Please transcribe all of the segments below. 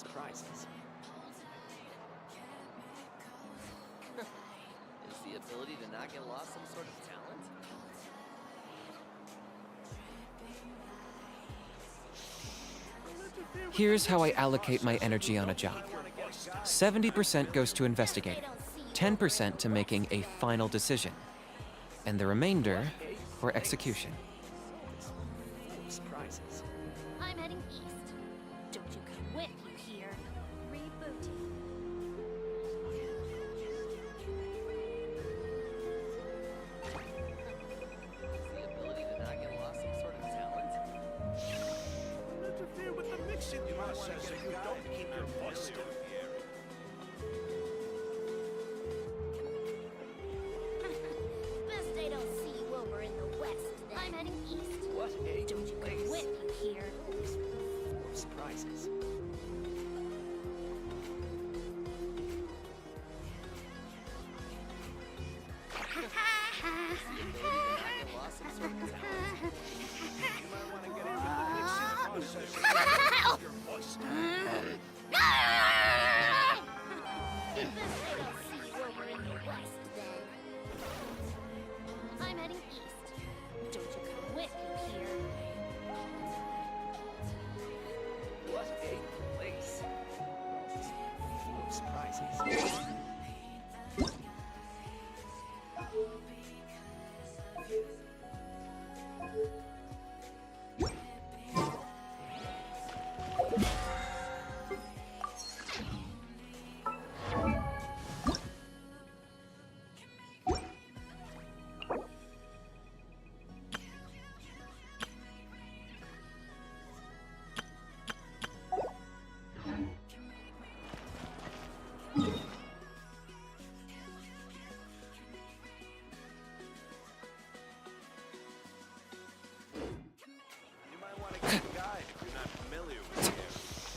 Surprises. Is the ability to not get lost some sort of talent? Here's how I allocate my energy on a job. 70% goes to investigating, 10% to making a final decision, and the remainder for execution. Surprises. I'm heading east. Don't you come with you here. Rebooting. Is the ability to not get lost some sort of talent? Interfere with the mixing process if you don't keep your voice down. Best they don't see you over in the west. I'm heading east. What a Don't you come place. with you here. Full of surprises. Is the ability to not get lost some sort of talent? You might want to get into the mixing process if you don't keep your voice down. Best they don't see you over in the west then. I'm heading east. Don't you come with you here. What a place. Full of surprises. You might want to get a guide if you're not familiar with the area.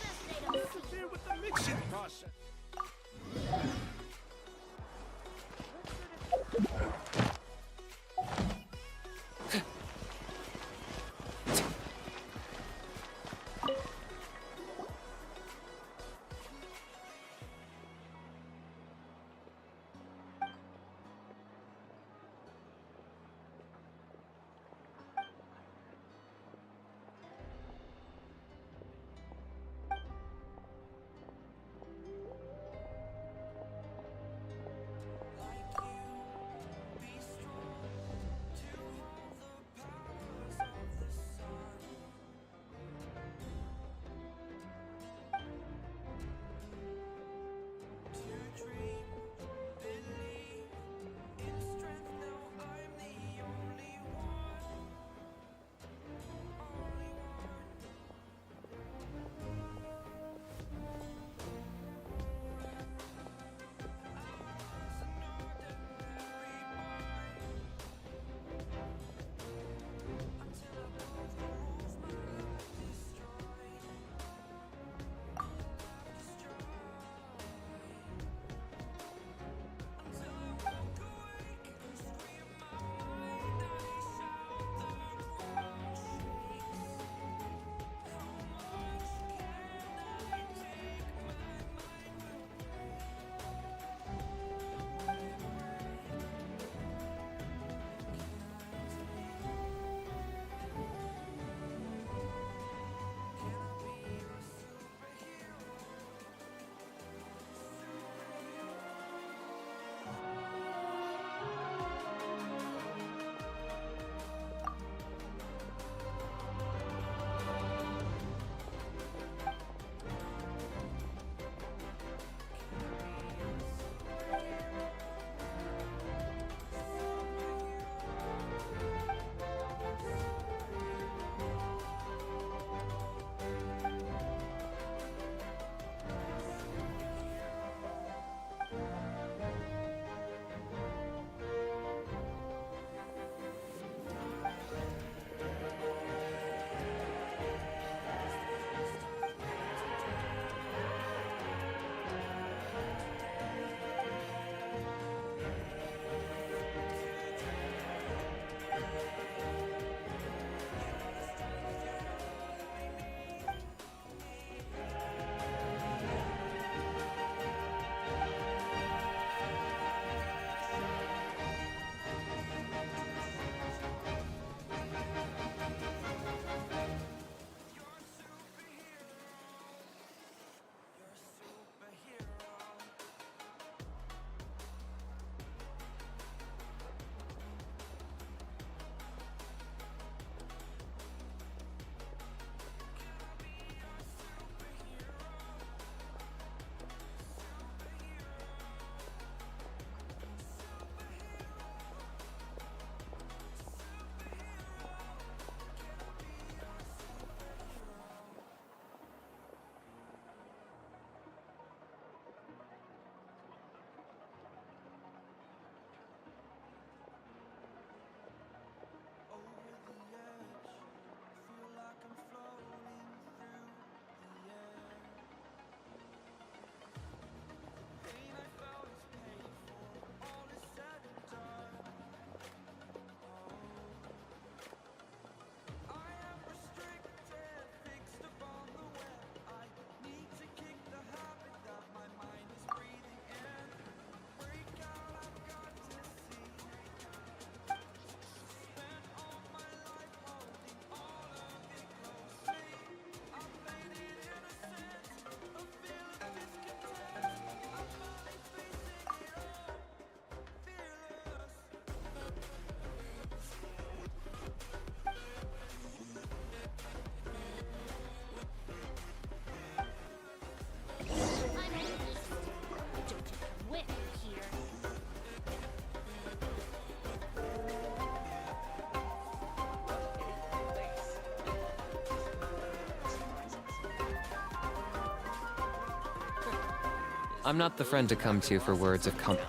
I'm not the friend to come to for words of comfort.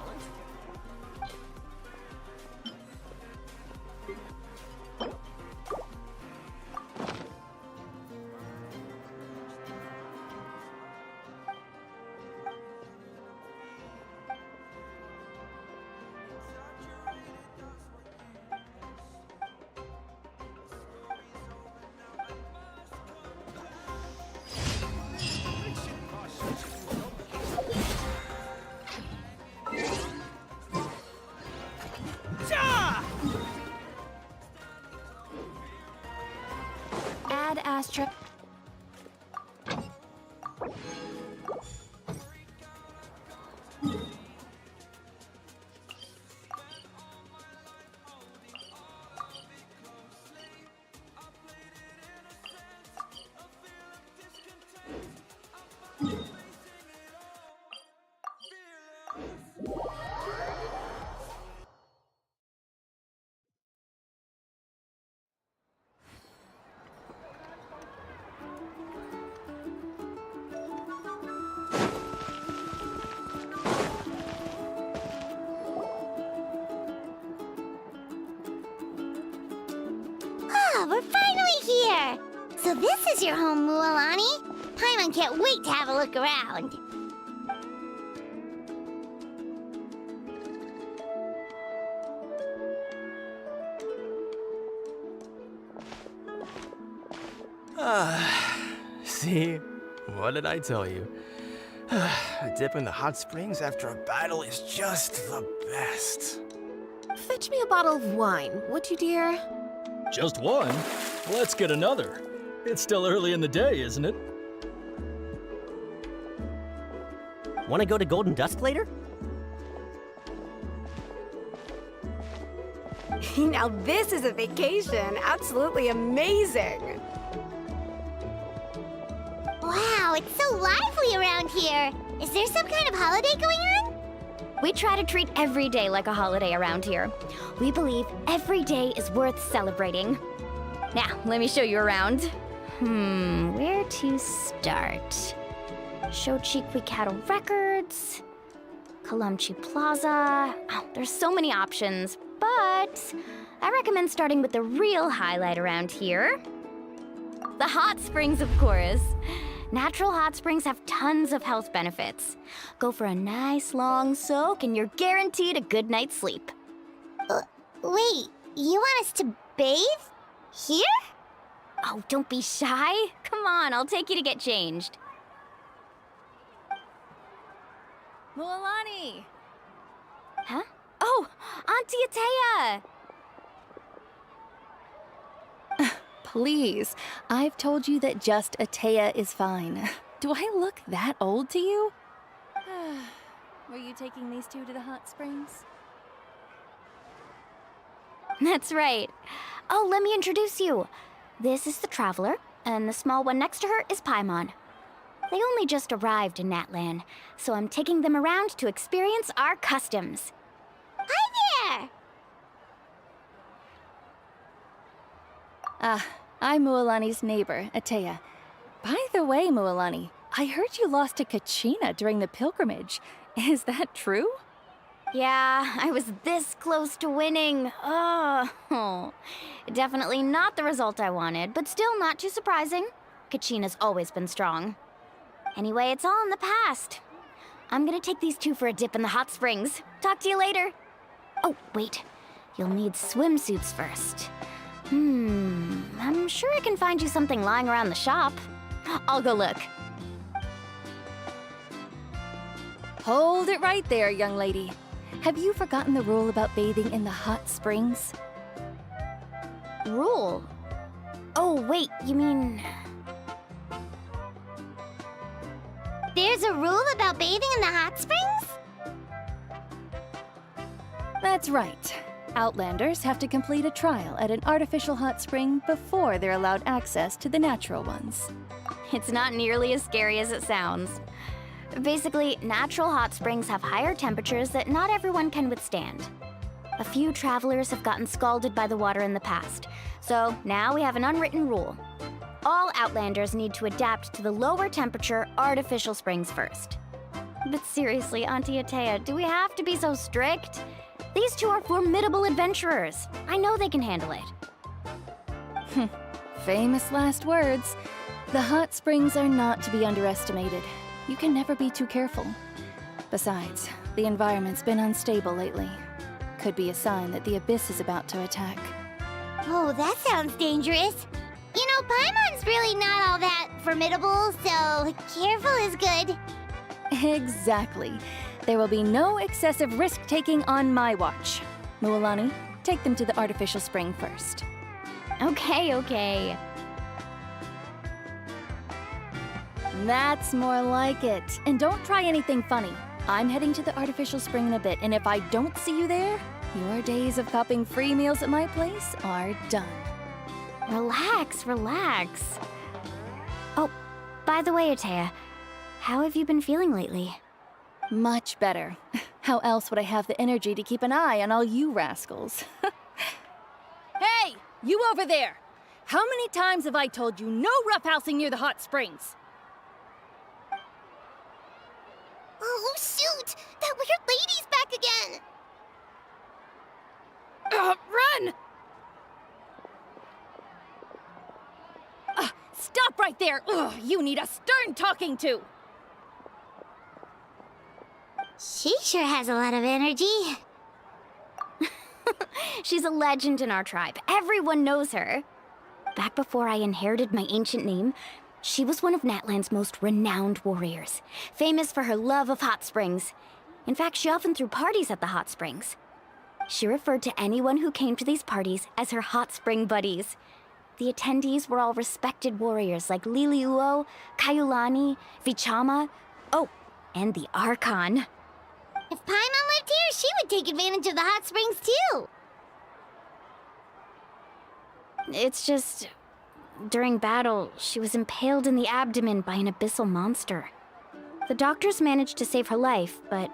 Ad Astra. Ah, we're finally here! So this is your home, Mualani? Paimon can't wait to have a look around. See? What did I tell you? A dip in the hot springs after a battle is just the best. Fetch me a bottle of wine, would you, dear? Just one? Let's get another. It's still early in the day, isn't it? Want to go to Golden Dusk later? Now this is a vacation. Absolutely amazing. Wow, it's so lively around here. Is there some kind of holiday going on? We try to treat every day like a holiday around here. We believe every day is worth celebrating. Now, let me show you around. Where to start? Shochiqui Cattle Records, Kalamchi Plaza. Oh, there's so many options, but I recommend starting with the real highlight around here. The hot springs, of course. Natural hot springs have tons of health benefits. Go for a nice long soak and you're guaranteed a good night's sleep. Wait, you want us to bathe? Here? Oh, don't be shy. Come on, I'll take you to get changed. Mualani! Huh? Oh, Auntie Atea! Please, I've told you that just Atea is fine. Do I look that old to you? Were you taking these two to the hot springs? That's right. Oh, let me introduce you. This is the Traveler, and the small one next to her is Paimon. They only just arrived in Natlan, so I'm taking them around to experience our customs. Hi there! I'm Mualani's neighbor, Atea. By the way, Mualani, I heard you lost to Kachina during the pilgrimage. Is that true? Yeah, I was this close to winning. Oh, definitely not the result I wanted, but still not too surprising. Kachina's always been strong. Anyway, it's all in the past. I'm gonna take these two for a dip in the hot springs. Talk to you later. Oh, wait. You'll need swimsuits first. I'm sure I can find you something lying around the shop. I'll go look. Hold it right there, young lady. Have you forgotten the rule about bathing in the hot springs? Rule? Oh, wait, you mean... There's a rule about bathing in the hot springs? That's right. Outlanders have to complete a trial at an artificial hot spring before they're allowed access to the natural ones. It's not nearly as scary as it sounds. Basically, natural hot springs have higher temperatures that not everyone can withstand. A few travelers have gotten scalded by the water in the past, so now we have an unwritten rule. All Outlanders need to adapt to the lower temperature artificial springs first. But seriously, Auntie Atea, do we have to be so strict? These two are formidable adventurers. I know they can handle it. Famous last words. The hot springs are not to be underestimated. You can never be too careful. Besides, the environment's been unstable lately. Could be a sign that the abyss is about to attack. Oh, that sounds dangerous. You know, Paimon's really not all that formidable, so careful is good. Exactly. There will be no excessive risk-taking on my watch. Mualani, take them to the artificial spring first. Okay. That's more like it. And don't try anything funny. I'm heading to the artificial spring in a bit, and if I don't see you there, your days of copping free meals at my place are done. Relax. Oh, by the way, Atea, how have you been feeling lately? Much better. How else would I have the energy to keep an eye on all you rascals? Hey, you over there! How many times have I told you no roughhousing near the hot springs? Oh, shoot! That weird lady's back again! Run! Stop right there! Ugh, you need a stern talking to! She sure has a lot of energy. She's a legend in our tribe. Everyone knows her. Back before I inherited my ancient name, she was one of Natland's most renowned warriors, famous for her love of hot springs. In fact, she often threw parties at the hot springs. She referred to anyone who came to these parties as her hot spring buddies. The attendees were all respected warriors like Liliuo, Kaiulani, Vichama, oh, and the Archon. If Paimon lived here, she would take advantage of the hot springs too. It's just, during battle, she was impaled in the abdomen by an abyssal monster. The doctors managed to save her life, but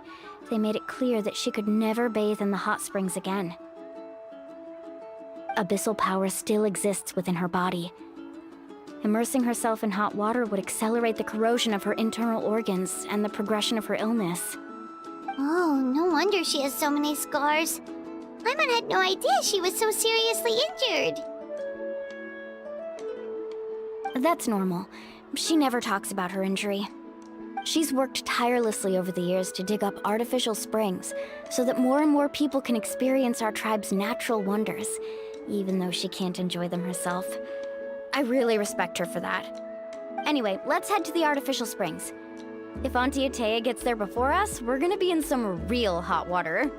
they made it clear that she could never bathe in the hot springs again. Abyssal power still exists within her body. Immersing herself in hot water would accelerate the corrosion of her internal organs and the progression of her illness. Oh, no wonder she has so many scars. Paimon had no idea she was so seriously injured. That's normal. She never talks about her injury. She's worked tirelessly over the years to dig up artificial springs so that more and more people can experience our tribe's natural wonders, even though she can't enjoy them herself. I really respect her for that. Anyway, let's head to the artificial springs. If Auntie Atea gets there before us, we're gonna be in some real hot water.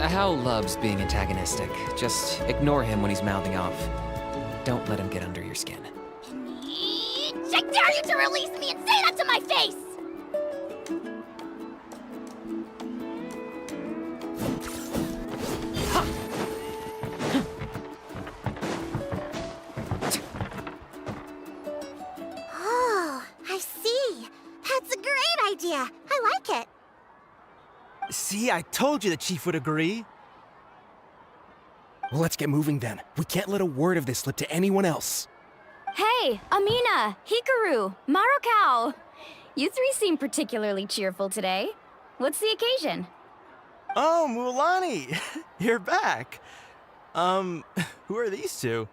Hal loves being antagonistic. Just ignore him when he's mouthing off. Don't let him get under your skin. I dare you to release me and say that to my face! Oh, I see. That's a great idea. I like it. See, I told you the chief would agree. Well, let's get moving then. We can't let a word of this slip to anyone else. Hey, Amina, Hikaru, Marukao. You three seem particularly cheerful today. What's the occasion? Oh, Mualani, you're back. Who are these two?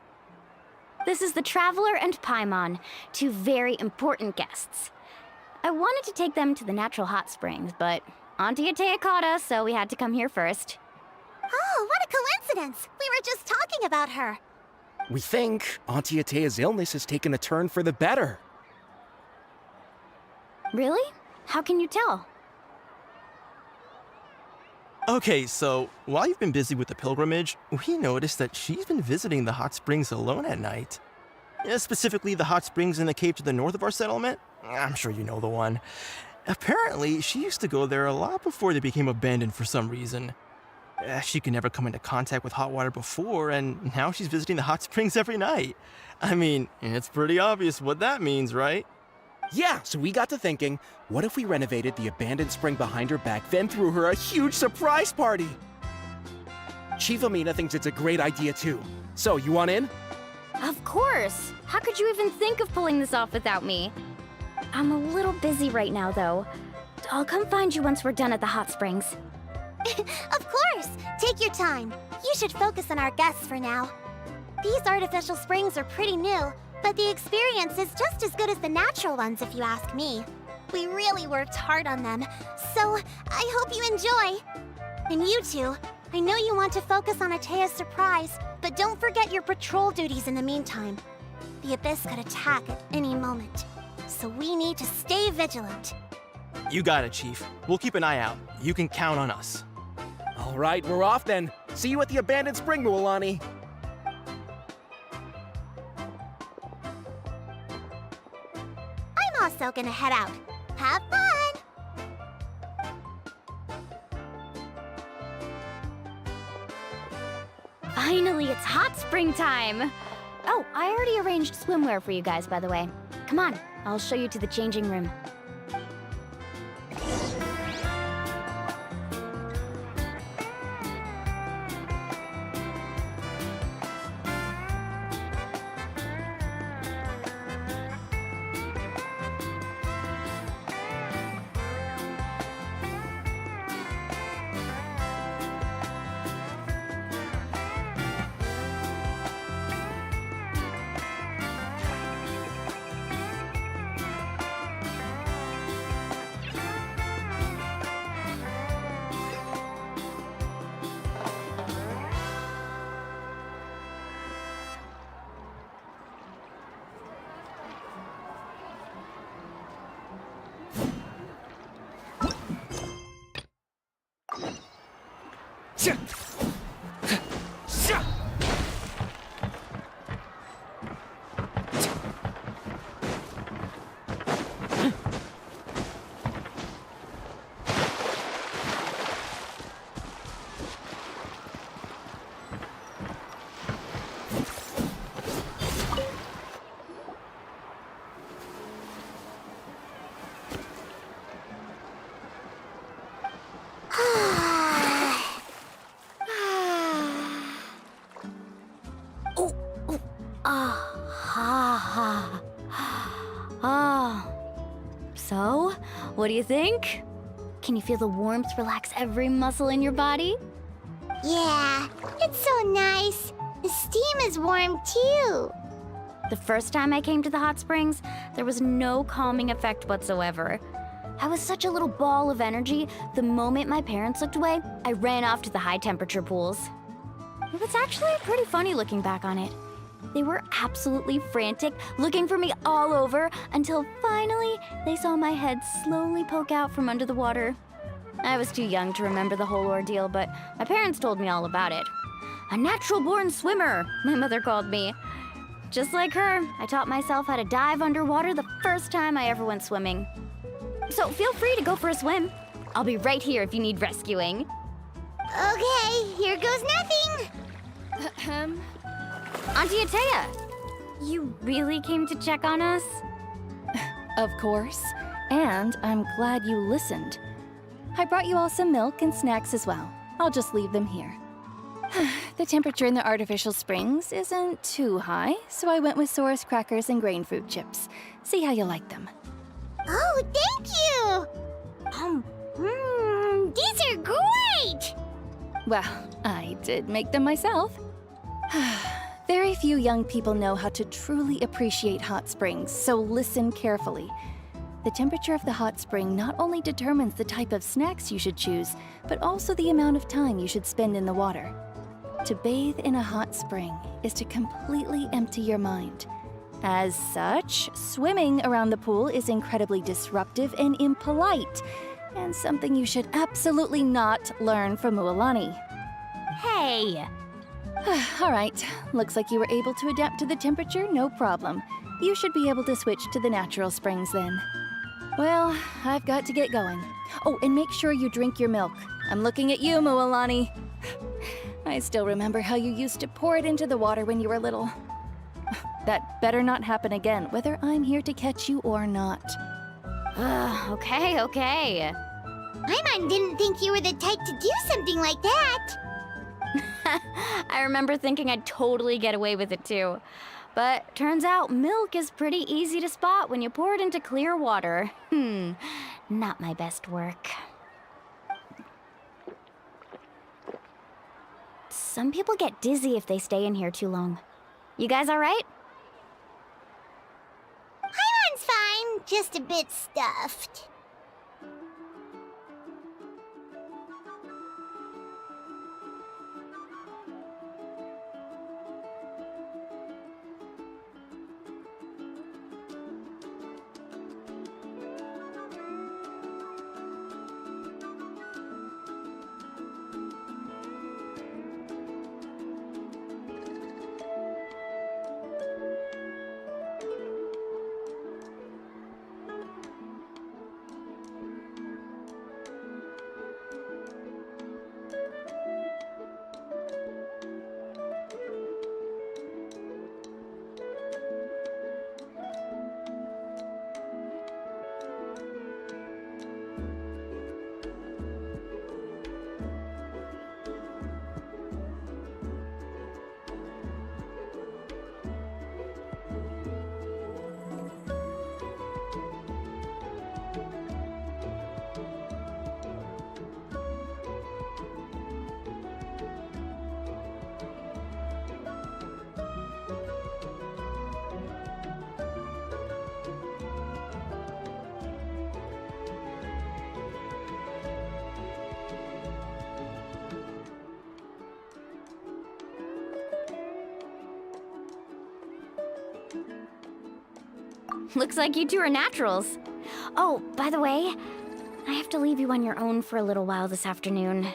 This is the Traveler and Paimon, two very important guests. I wanted to take them to the natural hot springs, but Auntie Atea caught us, so we had to come here first. Oh, what a coincidence! We were just talking about her. We think Auntie Atea's illness has taken a turn for the better. Really? How can you tell? Okay, so while you've been busy with the pilgrimage, we noticed that she's been visiting the hot springs alone at night. Specifically, the hot springs in the cave to the north of our settlement. I'm sure you know the one. Apparently, she used to go there a lot before they became abandoned for some reason. She could never come into contact with hot water before, and now she's visiting the hot springs every night. I mean, it's pretty obvious what that means, right? Yeah, so we got to thinking, what if we renovated the abandoned spring behind her back, then threw her a huge surprise party? Chief Amina thinks it's a great idea too. So, you want in? Of course! How could you even think of pulling this off without me? I'm a little busy right now, though. I'll come find you once we're done at the hot springs. Of course! Take your time. You should focus on our guests for now. These artificial springs are pretty new, but the experience is just as good as the natural ones if you ask me. We really worked hard on them, so I hope you enjoy. And you two, I know you want to focus on Atea's surprise, but don't forget your patrol duties in the meantime. The Abyss could attack at any moment, so we need to stay vigilant. You got it, Chief. We'll keep an eye out. You can count on us. All right, we're off then. See you at the abandoned spring, Mualani. I'm also gonna head out. Have fun! Finally, it's hot spring time! Oh, I already arranged swimwear for you guys, by the way. Come on, I'll show you to the changing room. So, what do you think? Can you feel the warmth relax every muscle in your body? Yeah, it's so nice. The steam is warm too. The first time I came to the hot springs, there was no calming effect whatsoever. I was such a little ball of energy, the moment my parents looked away, I ran off to the high temperature pools. It was actually pretty funny looking back on it. They were absolutely frantic, looking for me all over, until finally they saw my head slowly poke out from under the water. I was too young to remember the whole ordeal, but my parents told me all about it. A natural-born swimmer, my mother called me. Just like her, I taught myself how to dive underwater the first time I ever went swimming. So feel free to go for a swim. I'll be right here if you need rescuing. Okay, here goes nothing. Auntie Atea, you really came to check on us? Of course. And I'm glad you listened. I brought you all some milk and snacks as well. I'll just leave them here. The temperature in the artificial springs isn't too high, so I went with Saurus crackers and grain fruit chips. See how you like them. Oh, thank you! These are great! Well, I did make them myself. Very few young people know how to truly appreciate hot springs, so listen carefully. The temperature of the hot spring not only determines the type of snacks you should choose, but also the amount of time you should spend in the water. To bathe in a hot spring is to completely empty your mind. As such, swimming around the pool is incredibly disruptive and impolite, and something you should absolutely not learn from Mualani. Hey! All right, looks like you were able to adapt to the temperature, no problem. You should be able to switch to the natural springs then. Well, I've got to get going. Oh, and make sure you drink your milk. I'm looking at you, Mualani. I still remember how you used to pour it into the water when you were little. That better not happen again, whether I'm here to catch you or not. Okay, okay. Paimon didn't think you were the type to do something like that. I remember thinking I'd totally get away with it too. But turns out milk is pretty easy to spot when you pour it into clear water. Not my best work. Some people get dizzy if they stay in here too long. You guys all right? Paimon's fine, just a bit stuffed. Looks like you two are naturals. Oh, by the way, I have to leave you on your own for a little while this afternoon.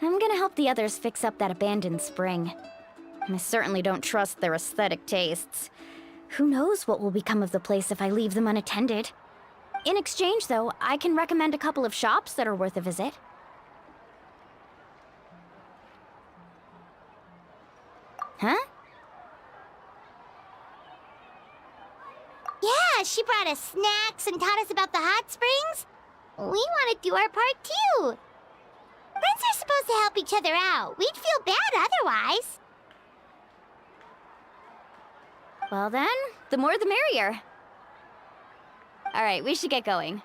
I'm gonna help the others fix up that abandoned spring. I certainly don't trust their aesthetic tastes. Who knows what will become of the place if I leave them unattended? In exchange, though, I can recommend a couple of shops that are worth a visit. Huh? Yeah, she brought us snacks and taught us about the hot springs. We want to do our part too. Friends are supposed to help each other out. We'd feel bad otherwise. Well then, the more the merrier. All right, we should get going.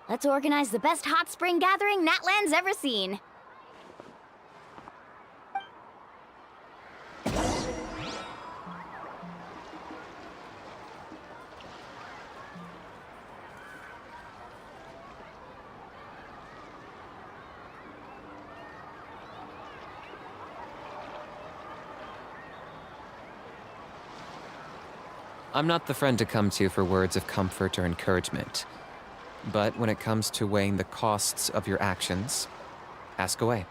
Let's organize the best hot spring gathering Natland's ever seen. I'm not the friend to come to for words of comfort or encouragement. But when it comes to weighing the costs of your actions, ask away.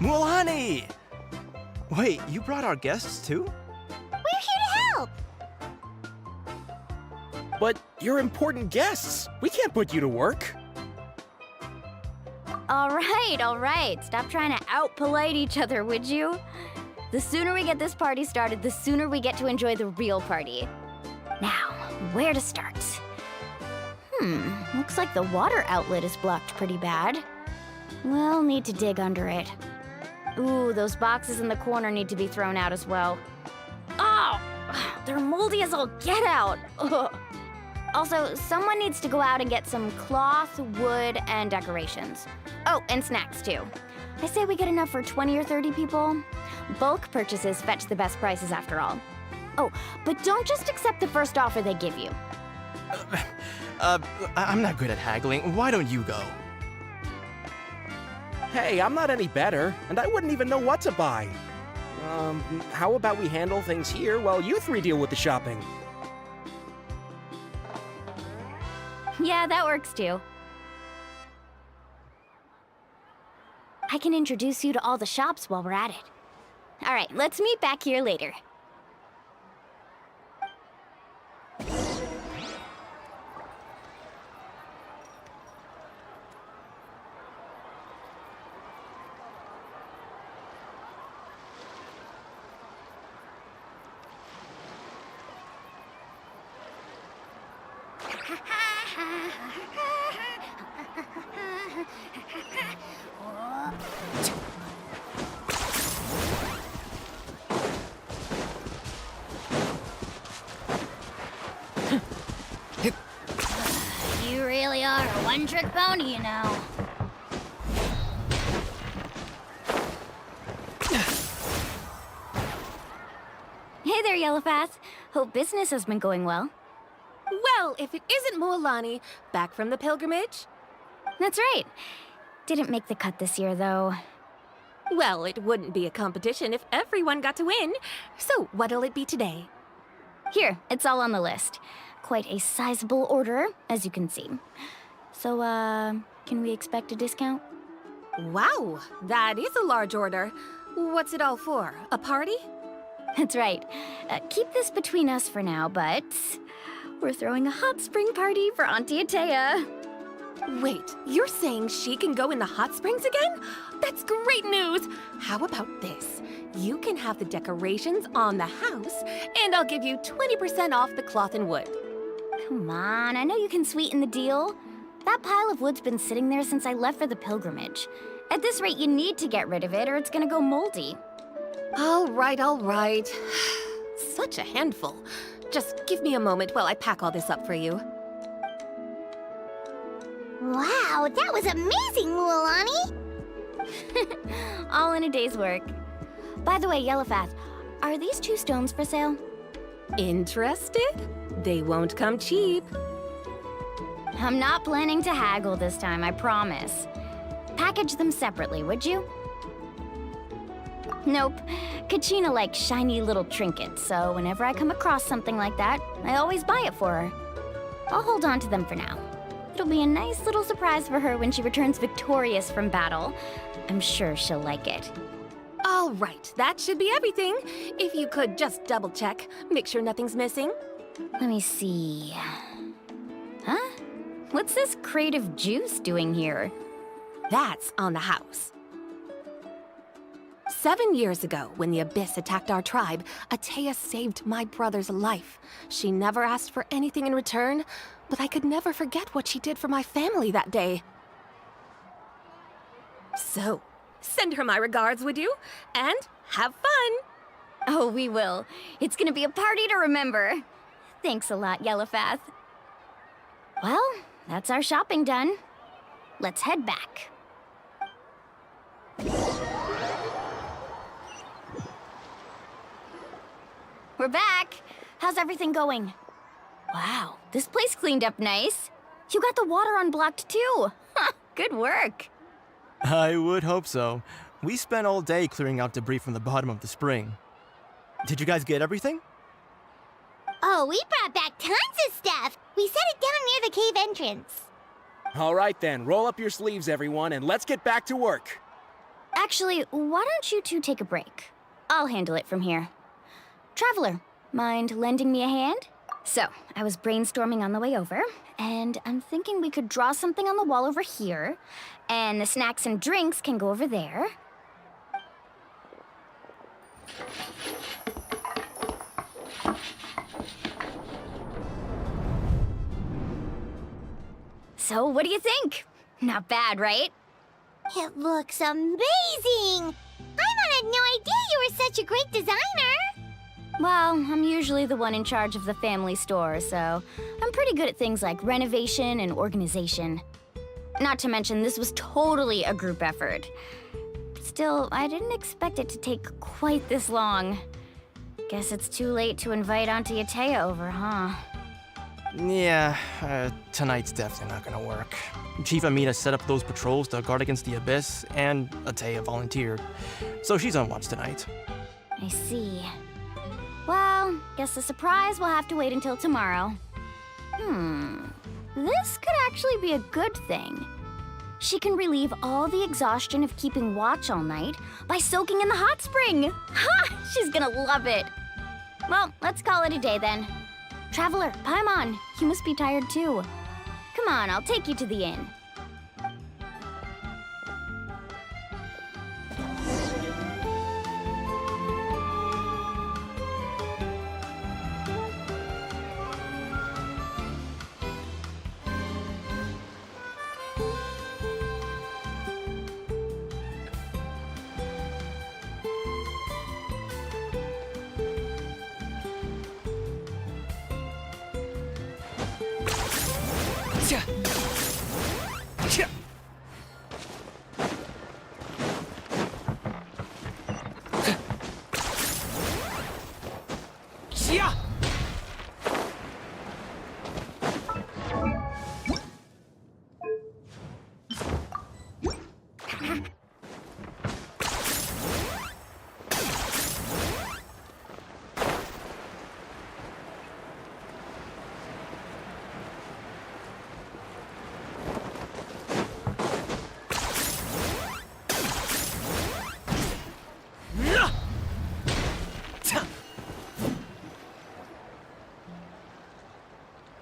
Mulani! Wait, you brought our guests too? We're here to help. But you're important guests. We can't put you to work. All right. Stop trying to out-polite each other, would you? The sooner we get this party started, the sooner we get to enjoy the real party. Now, where to start? Looks like the water outlet is blocked pretty bad. We'll need to dig under it. Ooh, those boxes in the corner need to be thrown out as well. Oh! They're moldy as all get out! Ugh. Also, someone needs to go out and get some cloth, wood, and decorations. Oh, and snacks too. I say we get enough for 20 or 30 people. Bulk purchases fetch the best prices after all. Oh, but don't just accept the first offer they give you. I'm not good at haggling. Why don't you go? Hey, I'm not any better, and I wouldn't even know what to buy. How about we handle things here while you three deal with the shopping? Yeah, that works too. I can introduce you to all the shops while we're at it. All right, let's meet back here later. You really are a one-trick pony, you know. Hey there, Yellowfast. Hope business has been going well. Well, if it isn't Mualani, back from the pilgrimage? That's right. Didn't make the cut this year, though. Well, it wouldn't be a competition if everyone got to win. So, what'll it be today? Here, it's all on the list. Quite a sizable order, as you can see. So, can we expect a discount? Wow, that is a large order. What's it all for? A party? That's right. Keep this between us for now, but we're throwing a hot spring party for Auntie Atea. Wait, you're saying she can go in the hot springs again? That's great news! How about this? You can have the decorations on the house, and I'll give you 20% off the cloth and wood. Come on, I know you can sweeten the deal. That pile of wood's been sitting there since I left for the pilgrimage. At this rate, you need to get rid of it or it's gonna go moldy. All right. Such a handful. Just give me a moment while I pack all this up for you. Wow, that was amazing, Mualani! All in a day's work. By the way, Yellowfast, are these 2 stones for sale? Interested? They won't come cheap. I'm not planning to haggle this time, I promise. Package them separately, would you? Nope. Kachina likes shiny little trinkets, so whenever I come across something like that, I always buy it for her. I'll hold on to them for now. It'll be a nice little surprise for her when she returns victorious from battle. I'm sure she'll like it. All right, that should be everything. If you could just double check, make sure nothing's missing. Let me see. Huh? What's this crate of juice doing here? That's on the house. 7 years ago, when the Abyss attacked our tribe, Atea saved my brother's life. She never asked for anything in return, but I could never forget what she did for my family that day. So, send her my regards, would you? And have fun! Oh, we will. It's gonna be a party to remember. Thanks a lot, Yellowfast. Well, that's our shopping done. Let's head back. We're back. How's everything going? Wow, this place cleaned up nice. You got the water unblocked too. Good work. I would hope so. We spent all day clearing out debris from the bottom of the spring. Did you guys get everything? Oh, we brought back tons of stuff! We set it down near the cave entrance. All right then, roll up your sleeves, everyone, and let's get back to work. Actually, why don't you two take a break? I'll handle it from here. Traveler, mind lending me a hand? So, I was brainstorming on the way over, and I'm thinking we could draw something on the wall over here, and the snacks and drinks can go over there. So, what do you think? Not bad, right? It looks amazing! Paimon had no idea you were such a great designer! Well, I'm usually the one in charge of the family store, so I'm pretty good at things like renovation and organization. Not to mention, this was totally a group effort. Still, I didn't expect it to take quite this long. Guess it's too late to invite Auntie Atea over, huh? Yeah, tonight's definitely not gonna work. Chief Amina set up those patrols to guard against the Abyss, and Atea volunteered. So she's on watch tonight. I see. Well, guess the surprise will have to wait until tomorrow. This could actually be a good thing. She can relieve all the exhaustion of keeping watch all night by soaking in the hot spring. Ha! She's gonna love it. Well, let's call it a day then. Traveler, Paimon, you must be tired too. Come on, I'll take you to the inn.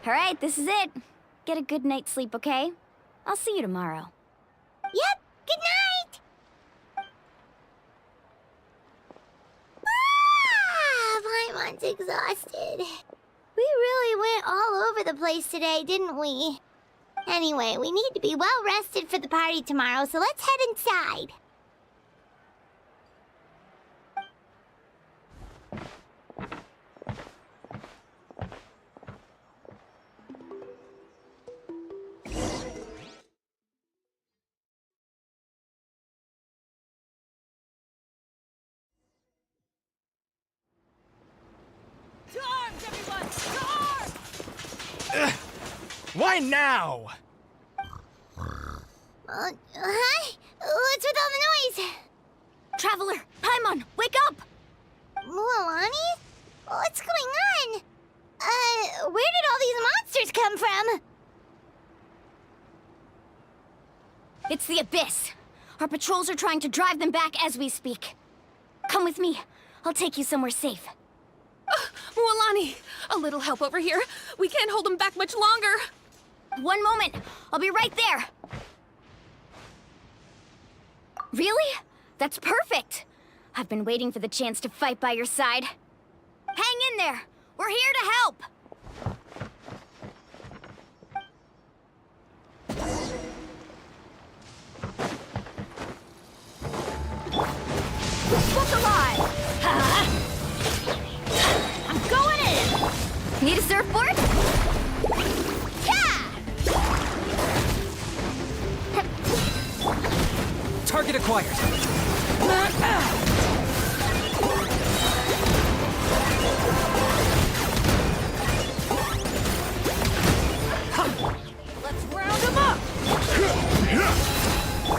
All right, this is it. Get a good night's sleep, okay? I'll see you tomorrow. Yep, good night! Paimon's exhausted. We really went all over the place today, didn't we? Anyway, we need to be well rested for the party tomorrow, so let's head inside. Why now? Huh? What's with all the noise? Traveler, Paimon, wake up! Mualani? What's going on? Where did all these monsters come from? It's the Abyss. Our patrols are trying to drive them back as we speak. Come with me. I'll take you somewhere safe. Mualani, a little help over here. We can't hold them back much longer. One moment. I'll be right there. Really? That's perfect. I've been waiting for the chance to fight by your side. Hang in there. We're here to help. Look alive! I'm going in! Need a surfboard? Yeah! Target acquired. Let's round them up!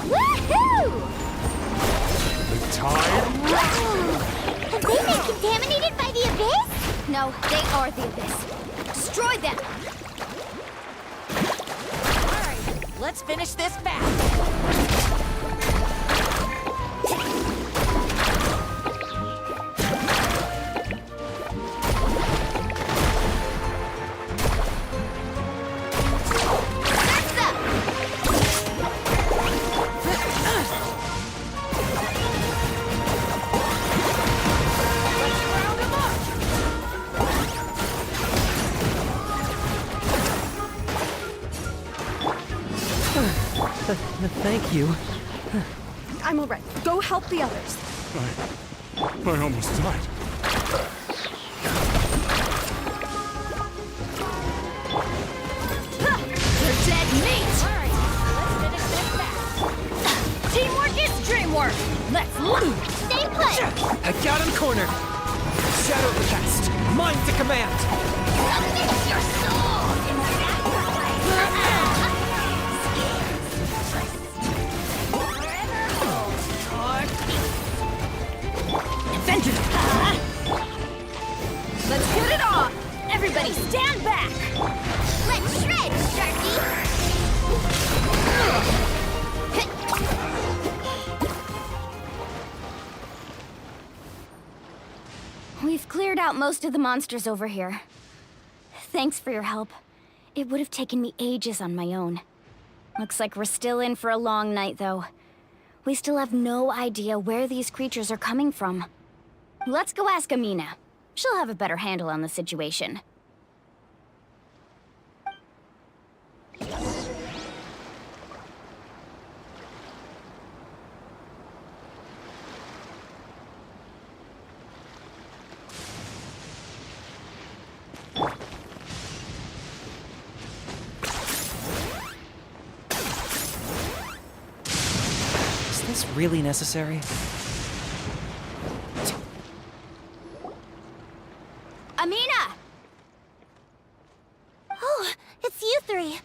Woohoo! Have they been contaminated by the Abyss? No, they are the Abyss. Destroy them! Alright, let's finish this fast. Thank you. I'm all right. Go help the others. I almost died. more! Let's Stay put! I got him cornered. Shadow cast. Mind to command. Submit your soul in Vengeance! Let's get it on! Everybody stand back! Let's shred, Sharky! We've cleared out most of the monsters over here. Thanks for your help. It would have taken me ages on my own. Looks like we're still in for a long night, though. We still have no idea where these creatures are coming from. Let's go ask Amina. She'll have a better handle on the situation. Is this really necessary? Amina! Oh, it's you three.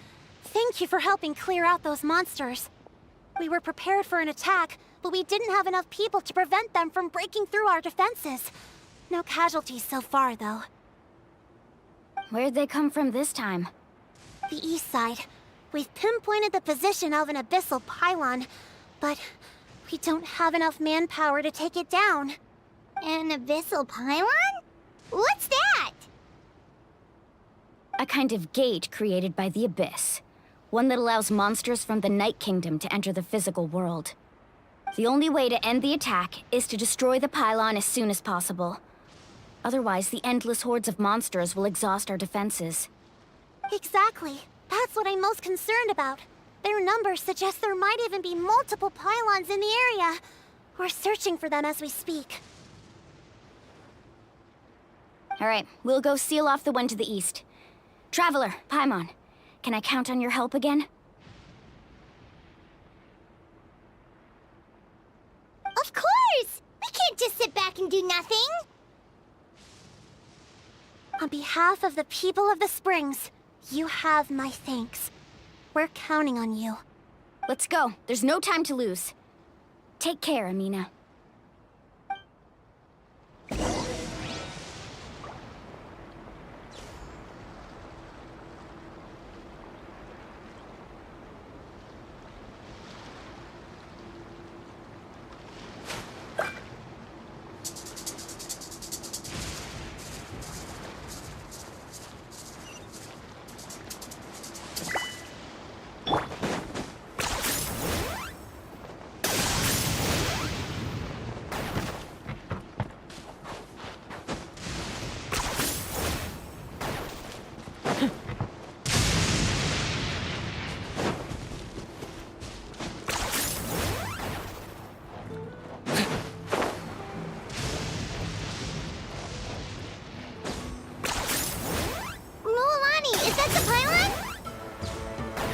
Thank you for helping clear out those monsters. We were prepared for an attack, but we didn't have enough people to prevent them from breaking through our defenses. No casualties so far, though. Where'd they come from this time? The east side. We've pinpointed the position of an abyssal pylon, but we don't have enough manpower to take it down. An abyssal pylon? What's that? A kind of gate created by the Abyss. One that allows monsters from the Night Kingdom to enter the physical world. The only way to end the attack is to destroy the pylon as soon as possible. Otherwise, the endless hordes of monsters will exhaust our defenses. Exactly. That's what I'm most concerned about. Their numbers suggest there might even be multiple pylons in the area. We're searching for them as we speak. All right, we'll go seal off the one to the east. Traveler, Paimon, can I count on your help again? Of course! We can't just sit back and do nothing! On behalf of the people of the Springs, you have my thanks. We're counting on you. Let's go. There's no time to lose. Take care, Amina.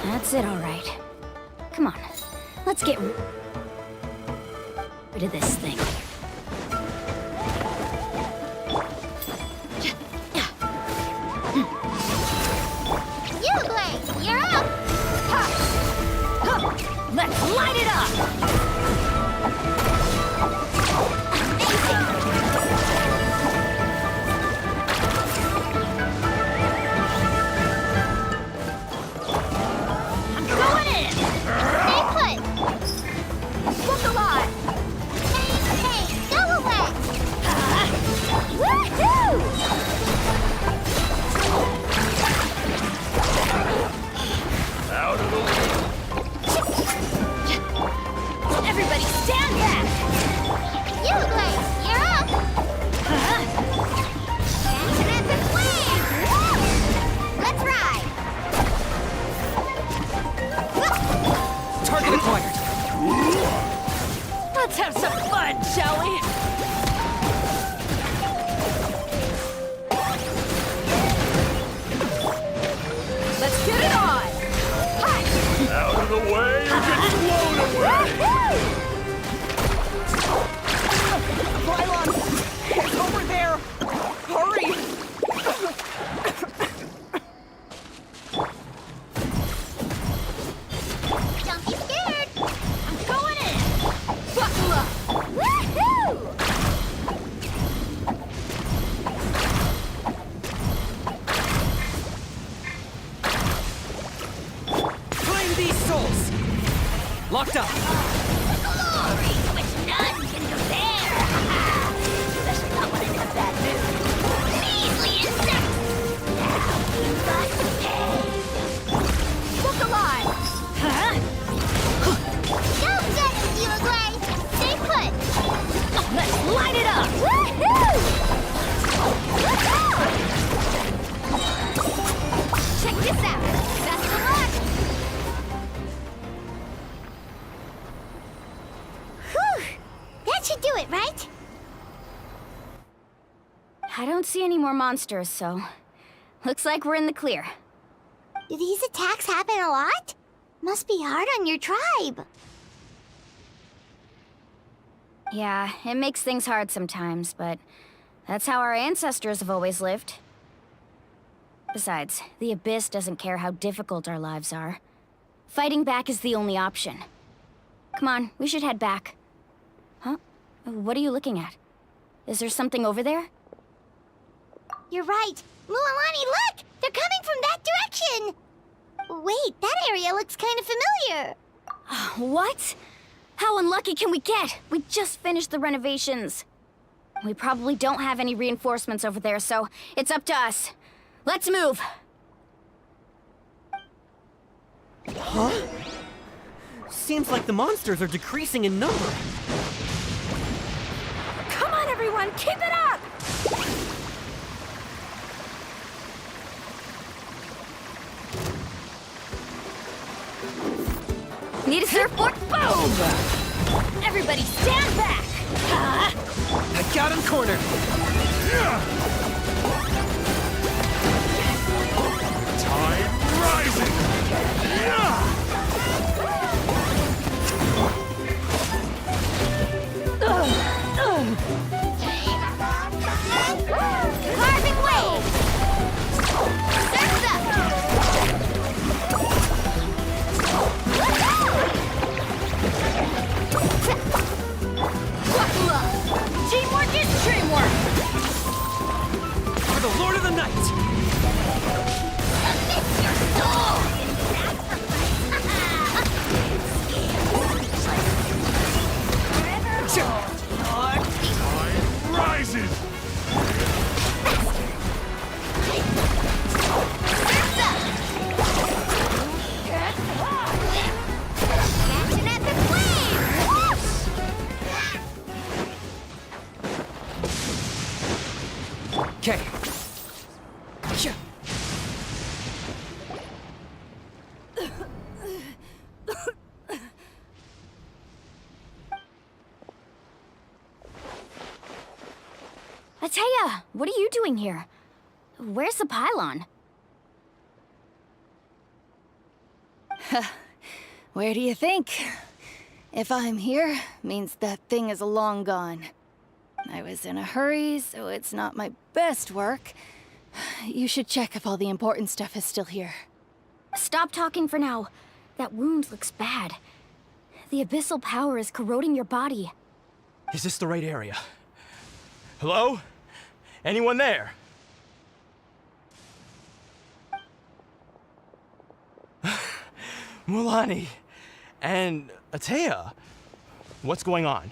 That's it, all right. Come on, let's get rid of this thing. You, Blake! You're up! Let's light it up! Everybody stand back! You, Blake! You're up! Enchanted flame! Let's ride! Target acquired. Let's have some fun, shall we? Let's get it on! Hi! Out of the way or get blown away! That should do it, right? I don't see any more monsters, so looks like we're in the clear. Do these attacks happen a lot? Must be hard on your tribe. Yeah, it makes things hard sometimes, but that's how our ancestors have always lived. Besides, the Abyss doesn't care how difficult our lives are. Fighting back is the only option. Come on, we should head back. Huh? What are you looking at? Is there something over there? You're right. Mualani, look! They're coming from that direction! Wait, that area looks kind of familiar. What? How unlucky can we get? We just finished the renovations. We probably don't have any reinforcements over there, so it's up to us. Let's move! Huh? Seems like the monsters are decreasing in number. Come on, everyone, keep it up! Need a surfboard? Boom! Everybody stand back! I got him cornered! Tide rising! Carving wave! Surf's up! Teamwork is dreamwork! For the Lord of the Night! Amidst your soul! Tide rises! Surf's up! Catch an epic wave! Okay. Ateya, what are you doing here? Where's the pylon? Where do you think? If I'm here, means that thing is long gone. I was in a hurry, so it's not my best work. You should check if all the important stuff is still here. Stop talking for now. That wound looks bad. The abyssal power is corroding your body. Is this the right area? Hello? Anyone there? Mulani and Ateya. What's going on?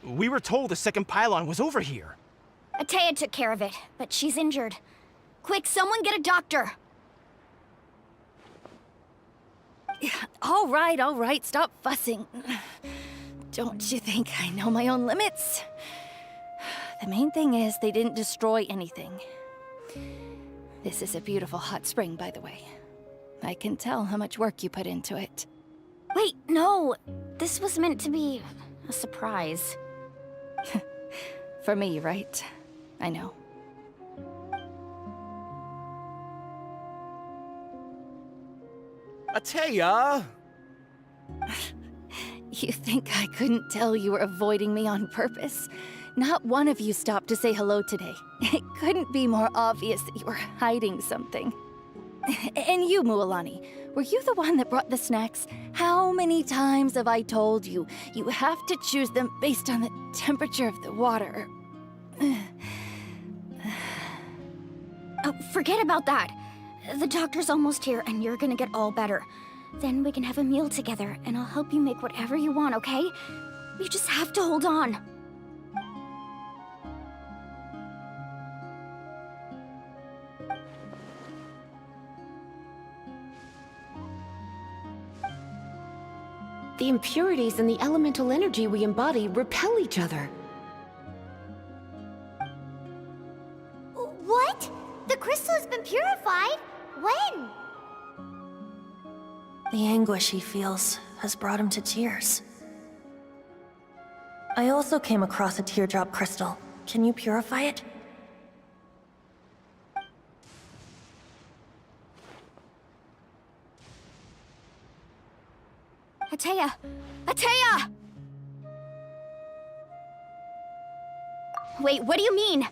We were told the second pylon was over here. Ateya took care of it, but she's injured. Quick, someone get a doctor! All right, stop fussing. Don't you think I know my own limits? The main thing is they didn't destroy anything. This is a beautiful hot spring, by the way. I can tell how much work you put into it. Wait, no! This was meant to be a surprise. For me, right? I know. Ateya! You think I couldn't tell you were avoiding me on purpose? Not one of you stopped to say hello today. It couldn't be more obvious that you were hiding something. And you, Mualani, were you the one that brought the snacks? How many times have I told you, you have to choose them based on the temperature of the water? Oh, forget about that. The doctor's almost here, and you're gonna get all better. Then we can have a meal together, and I'll help you make whatever you want, okay? You just have to hold on. The impurities in the elemental energy we embody repel each other. What? The crystal has been purified? When? The anguish he feels has brought him to tears. I also came across a teardrop crystal. Can you purify it? Atea! Atea! Wait, what do you mean?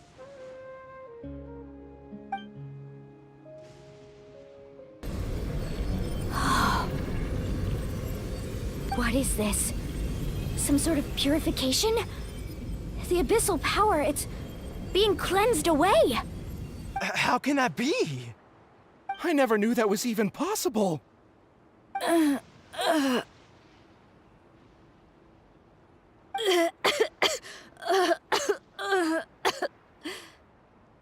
What is this? Some sort of purification? The abyssal power, it's being cleansed away! How can that be? I never knew that was even possible.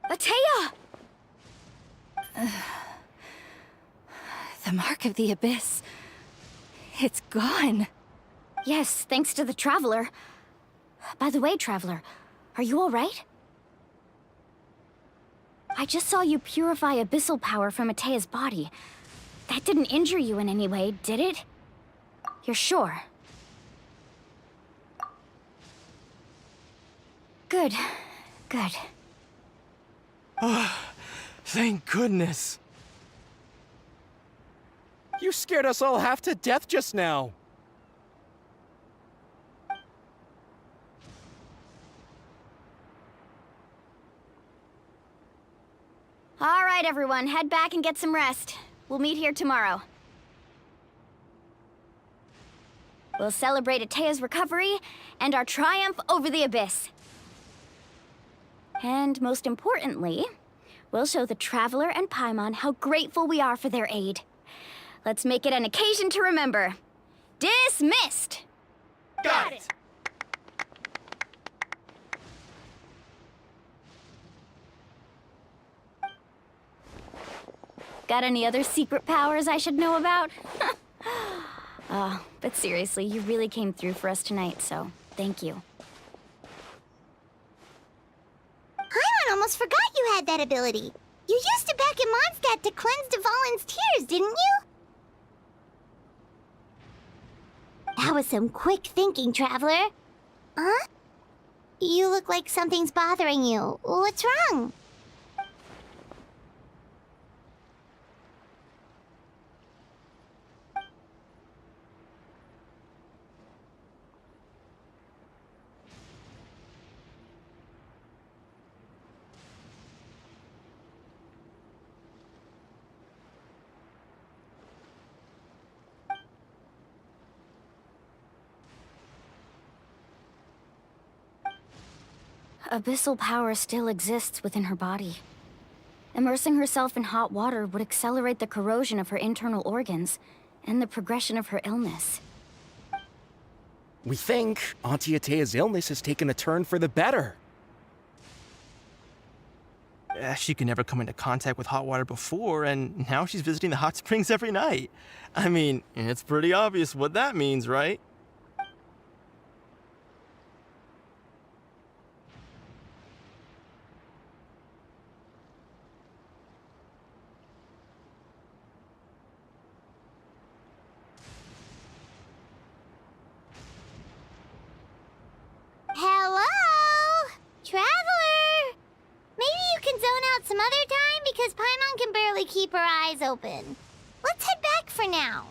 Atea! The mark of the abyss. It's gone. Yes, thanks to the Traveler. By the way, Traveler, are you alright? I just saw you purify abyssal power from Atea's body. That didn't injure you in any way, did it? You're sure? Good. Good. Thank goodness. You scared us all half to death just now. All right, everyone, head back and get some rest. We'll meet here tomorrow. We'll celebrate Atea's recovery and our triumph over the abyss. And most importantly, we'll show the Traveler and Paimon how grateful we are for their aid. Let's make it an occasion to remember. Dismissed! Got it! Got any other secret powers I should know about? But seriously, you really came through for us tonight, so thank you. Paimon almost forgot you had that ability. You used it back in Mondstadt to cleanse Dvalin's tears, didn't you? That was some quick thinking, Traveler. Huh? You look like something's bothering you. What's wrong? Abyssal power still exists within her body. Immersing herself in hot water would accelerate the corrosion of her internal organs and the progression of her illness. We think Auntie Atea's illness has taken a turn for the better. She could never come into contact with hot water before, and now she's visiting the hot springs every night. I mean, it's pretty obvious what that means, right? Hello? Traveler? Maybe you can zone out some other time because Paimon can barely keep her eyes open. Let's head back for now.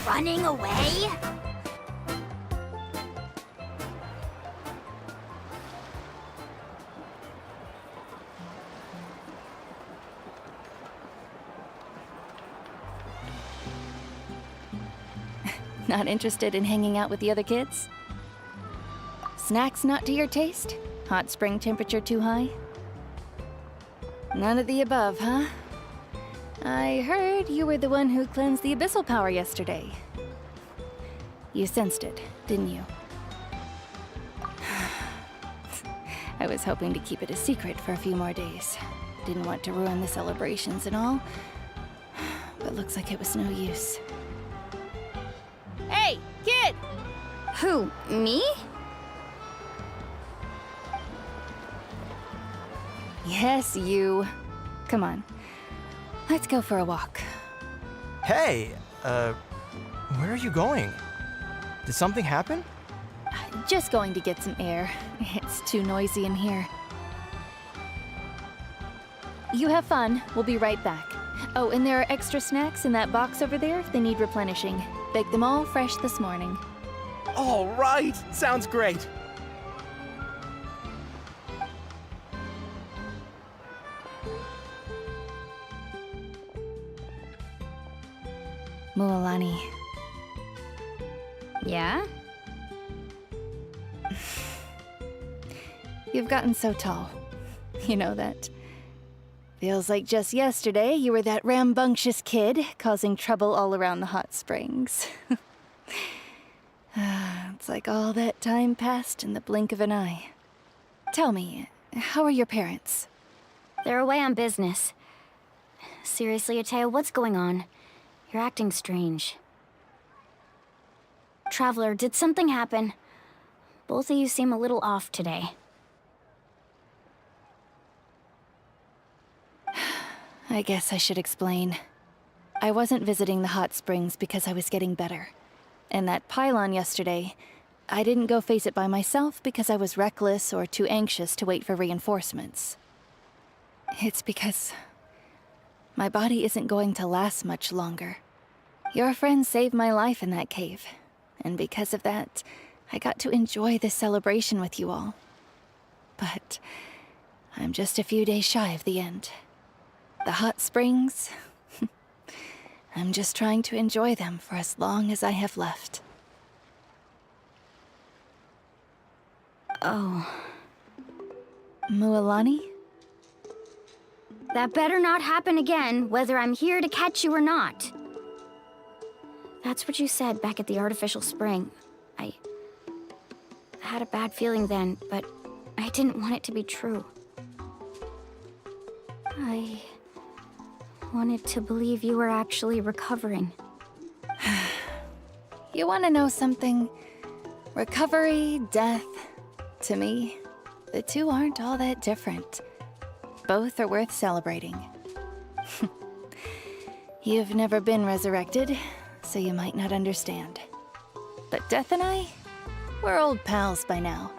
Running away? Not interested in hanging out with the other kids? Snacks not to your taste? Hot spring temperature too high? None of the above, huh? I heard you were the one who cleansed the abyssal power yesterday. You sensed it, didn't you? I was hoping to keep it a secret for a few more days. Didn't want to ruin the celebrations and all, but looks like it was no use. Hey, kid! Who, me? Yes, you. Come on. Let's go for a walk. Hey, where are you going? Did something happen? Just going to get some air. It's too noisy in here. You have fun. We'll be right back. Oh, and there are extra snacks in that box over there if they need replenishing. Baked them all fresh this morning. All right, sounds great. Mualani. Yeah? You've gotten so tall. You know that. Feels like just yesterday you were that rambunctious kid causing trouble all around the hot springs. It's like all that time passed in the blink of an eye. Tell me, how are your parents? They're away on business. Seriously, Ateo, what's going on? You're acting strange. Traveler, did something happen? Both of you seem a little off today. I guess I should explain. I wasn't visiting the hot springs because I was getting better. And that pylon yesterday, I didn't go face it by myself because I was reckless or too anxious to wait for reinforcements. It's because my body isn't going to last much longer. Your friend saved my life in that cave, and because of that, I got to enjoy this celebration with you all. But I'm just a few days shy of the end. The hot springs, I'm just trying to enjoy them for as long as I have left. Oh. Mualani? That better not happen again, whether I'm here to catch you or not. That's what you said back at the artificial spring. I had a bad feeling then, but I didn't want it to be true. I wanted to believe you were actually recovering. You want to know something? Recovery, death, to me, the two aren't all that different. Both are worth celebrating. You've never been resurrected, so you might not understand. But Death and I, we're old pals by now.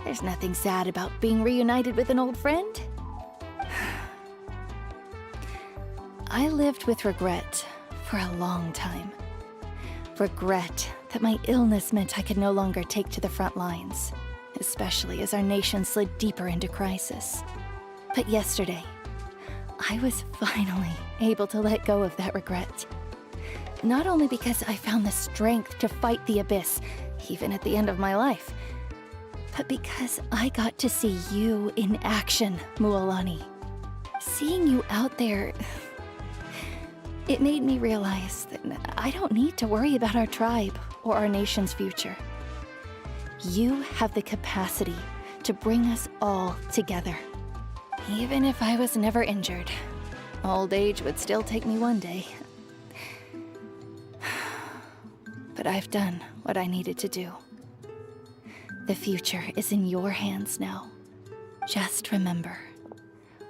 There's nothing sad about being reunited with an old friend. I lived with regret for a long time. Regret that my illness meant I could no longer take to the front lines, especially as our nation slid deeper into crisis. But yesterday, I was finally able to let go of that regret. Not only because I found the strength to fight the abyss, even at the end of my life, but because I got to see you in action, Mualani. Seeing you out there, it made me realize that I don't need to worry about our tribe or our nation's future. You have the capacity to bring us all together. Even if I was never injured, old age would still take me one day. But I've done what I needed to do. The future is in your hands now. Just remember,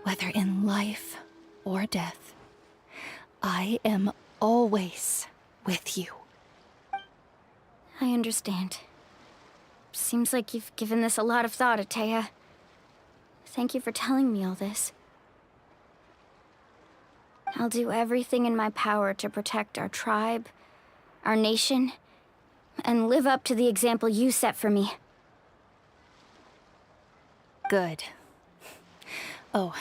whether in life or death, I am always with you. I understand. Seems like you've given this a lot of thought, Atea. Thank you for telling me all this. I'll do everything in my power to protect our tribe, our nation, and live up to the example you set for me. Good. Oh,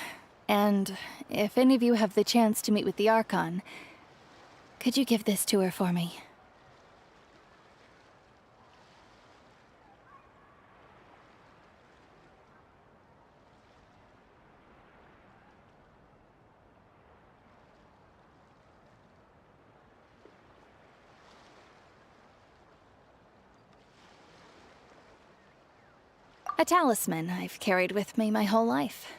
and if any of you have the chance to meet with the Archon, could you give this to her for me? A talisman I've carried with me my whole life.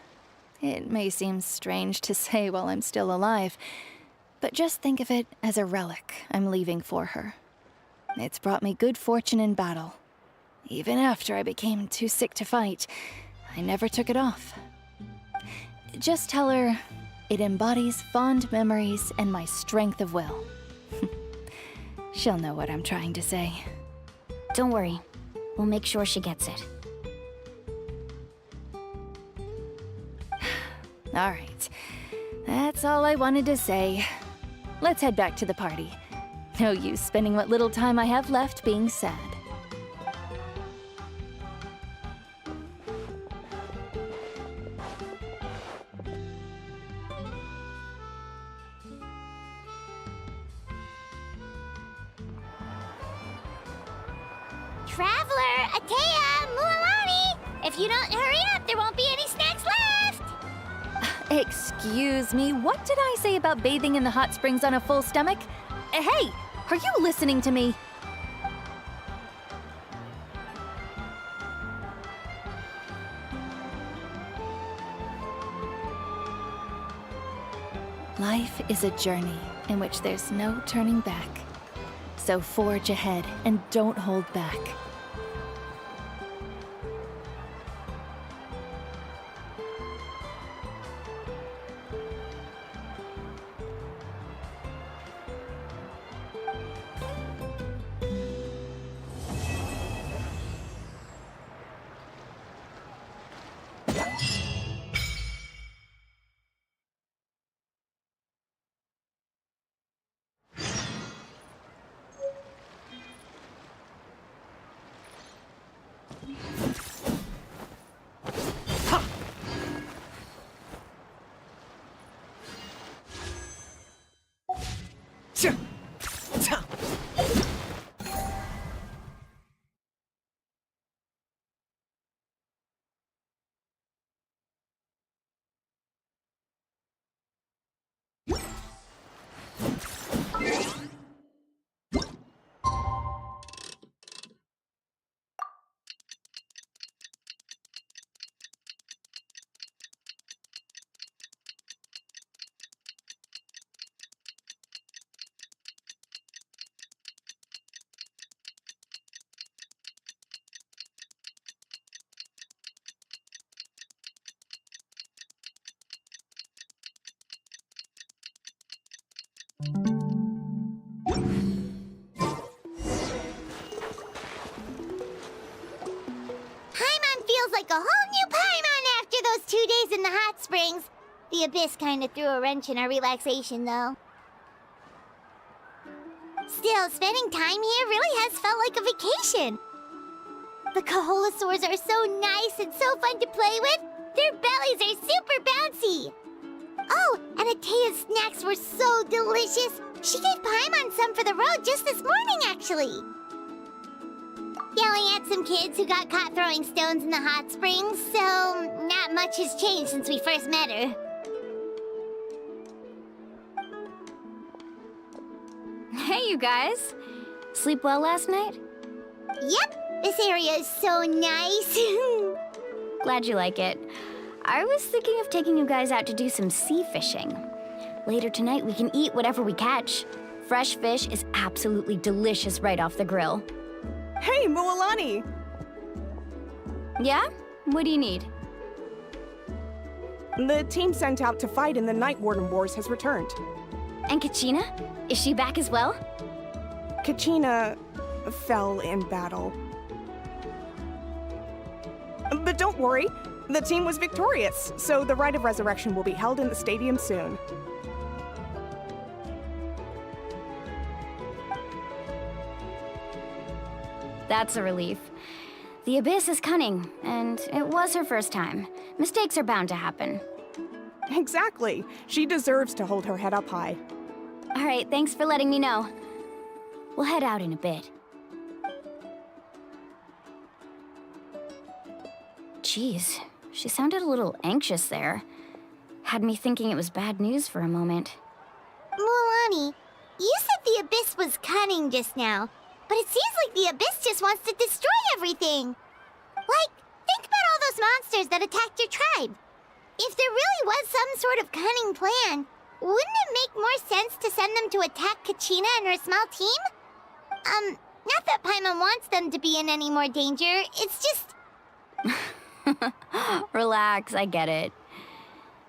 It may seem strange to say while I'm still alive, but just think of it as a relic I'm leaving for her. It's brought me good fortune in battle. Even after I became too sick to fight, I never took it off. Just tell her it embodies fond memories and my strength of will. She'll know what I'm trying to say. Don't worry. We'll make sure she gets it. All right. That's all I wanted to say. Let's head back to the party. No use spending what little time I have left being sad. Traveler, Atea, Mualani! If you don't hurry up, there won't be any snacks left! Excuse me, what did I say about bathing in the hot springs on a full stomach? Hey, are you listening to me? Life is a journey in which there's no turning back. So forge ahead and don't hold back. Paimon feels like a whole new Paimon after those 2 days in the hot springs. The Abyss kind of threw a wrench in our relaxation, though. Still, spending time here really has felt like a vacation. The Kaholosaurs are so nice and so fun to play with. Their bellies are super bouncy. Oh, and Atea's snacks were so delicious. She gave Paimon some for the road just this morning, actually. Yelling at some kids who got caught throwing stones in the hot springs, so not much has changed since we first met her. Hey, you guys. Sleep well last night? Yep, this area is so nice. Glad you like it. I was thinking of taking you guys out to do some sea fishing. Later tonight, we can eat whatever we catch. Fresh fish is absolutely delicious right off the grill. Hey, Mualani! Yeah? What do you need? The team sent out to fight in the Night Warden Wars has returned. And Kachina? Is she back as well? Kachina fell in battle. But don't worry, the team was victorious, so the Rite of Resurrection will be held in the stadium soon. That's a relief. The Abyss is cunning, and it was her first time. Mistakes are bound to happen. Exactly. She deserves to hold her head up high. All right, thanks for letting me know. We'll head out in a bit. Jeez, she sounded a little anxious there. Had me thinking it was bad news for a moment. Mualani, you said the Abyss was cunning just now, but it seems like the Abyss just wants to destroy everything. Like, think monsters that attacked your tribe. If there really was some sort of cunning plan, wouldn't it make more sense to send them to attack Kachina and her small team? Not that Paimon wants them to be in any more danger, it's just... Relax, I get it.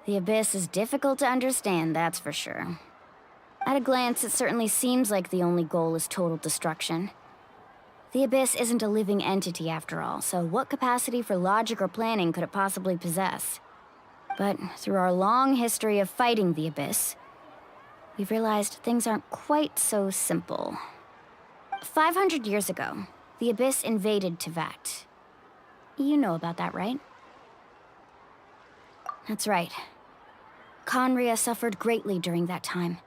The Abyss is difficult to understand, that's for sure. At a glance, it certainly seems like the only goal is total destruction. The Abyss isn't a living entity after all, so what capacity for logic or planning could it possibly possess? But through our long history of fighting the Abyss, we've realized things aren't quite so simple. 500 years ago, the Abyss invaded Teyvat. You know about that, right? That's right. Conria suffered greatly during that time.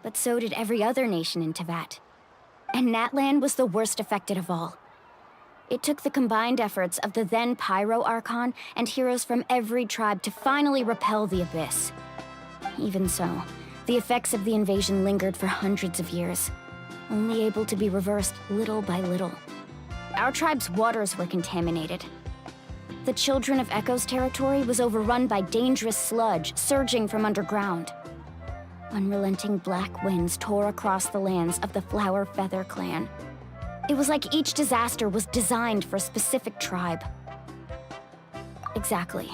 But so did every other nation in Teyvat. And Natlan was the worst affected of all. It took the combined efforts of the then Pyro Archon and heroes from every tribe to finally repel the Abyss. Even so, the effects of the invasion lingered for hundreds of years, only able to be reversed little by little. Our tribe's waters were contaminated. The Children of Echo's territory was overrun by dangerous sludge surging from underground. Unrelenting black winds tore across the lands of the Flower Feather clan. It was like each disaster was designed for a specific tribe. Exactly.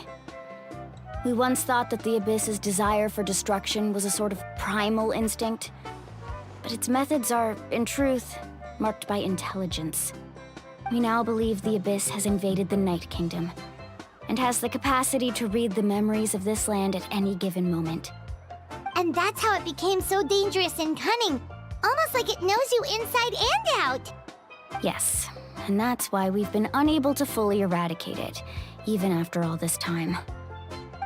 We once thought that the Abyss's desire for destruction was a sort of primal instinct, but its methods are, in truth, marked by intelligence. We now believe the Abyss has invaded the Night Kingdom, and has the capacity to read the memories of this land at any given moment. And that's how it became so dangerous and cunning, almost like it knows you inside and out. Yes, and that's why we've been unable to fully eradicate it, even after all this time.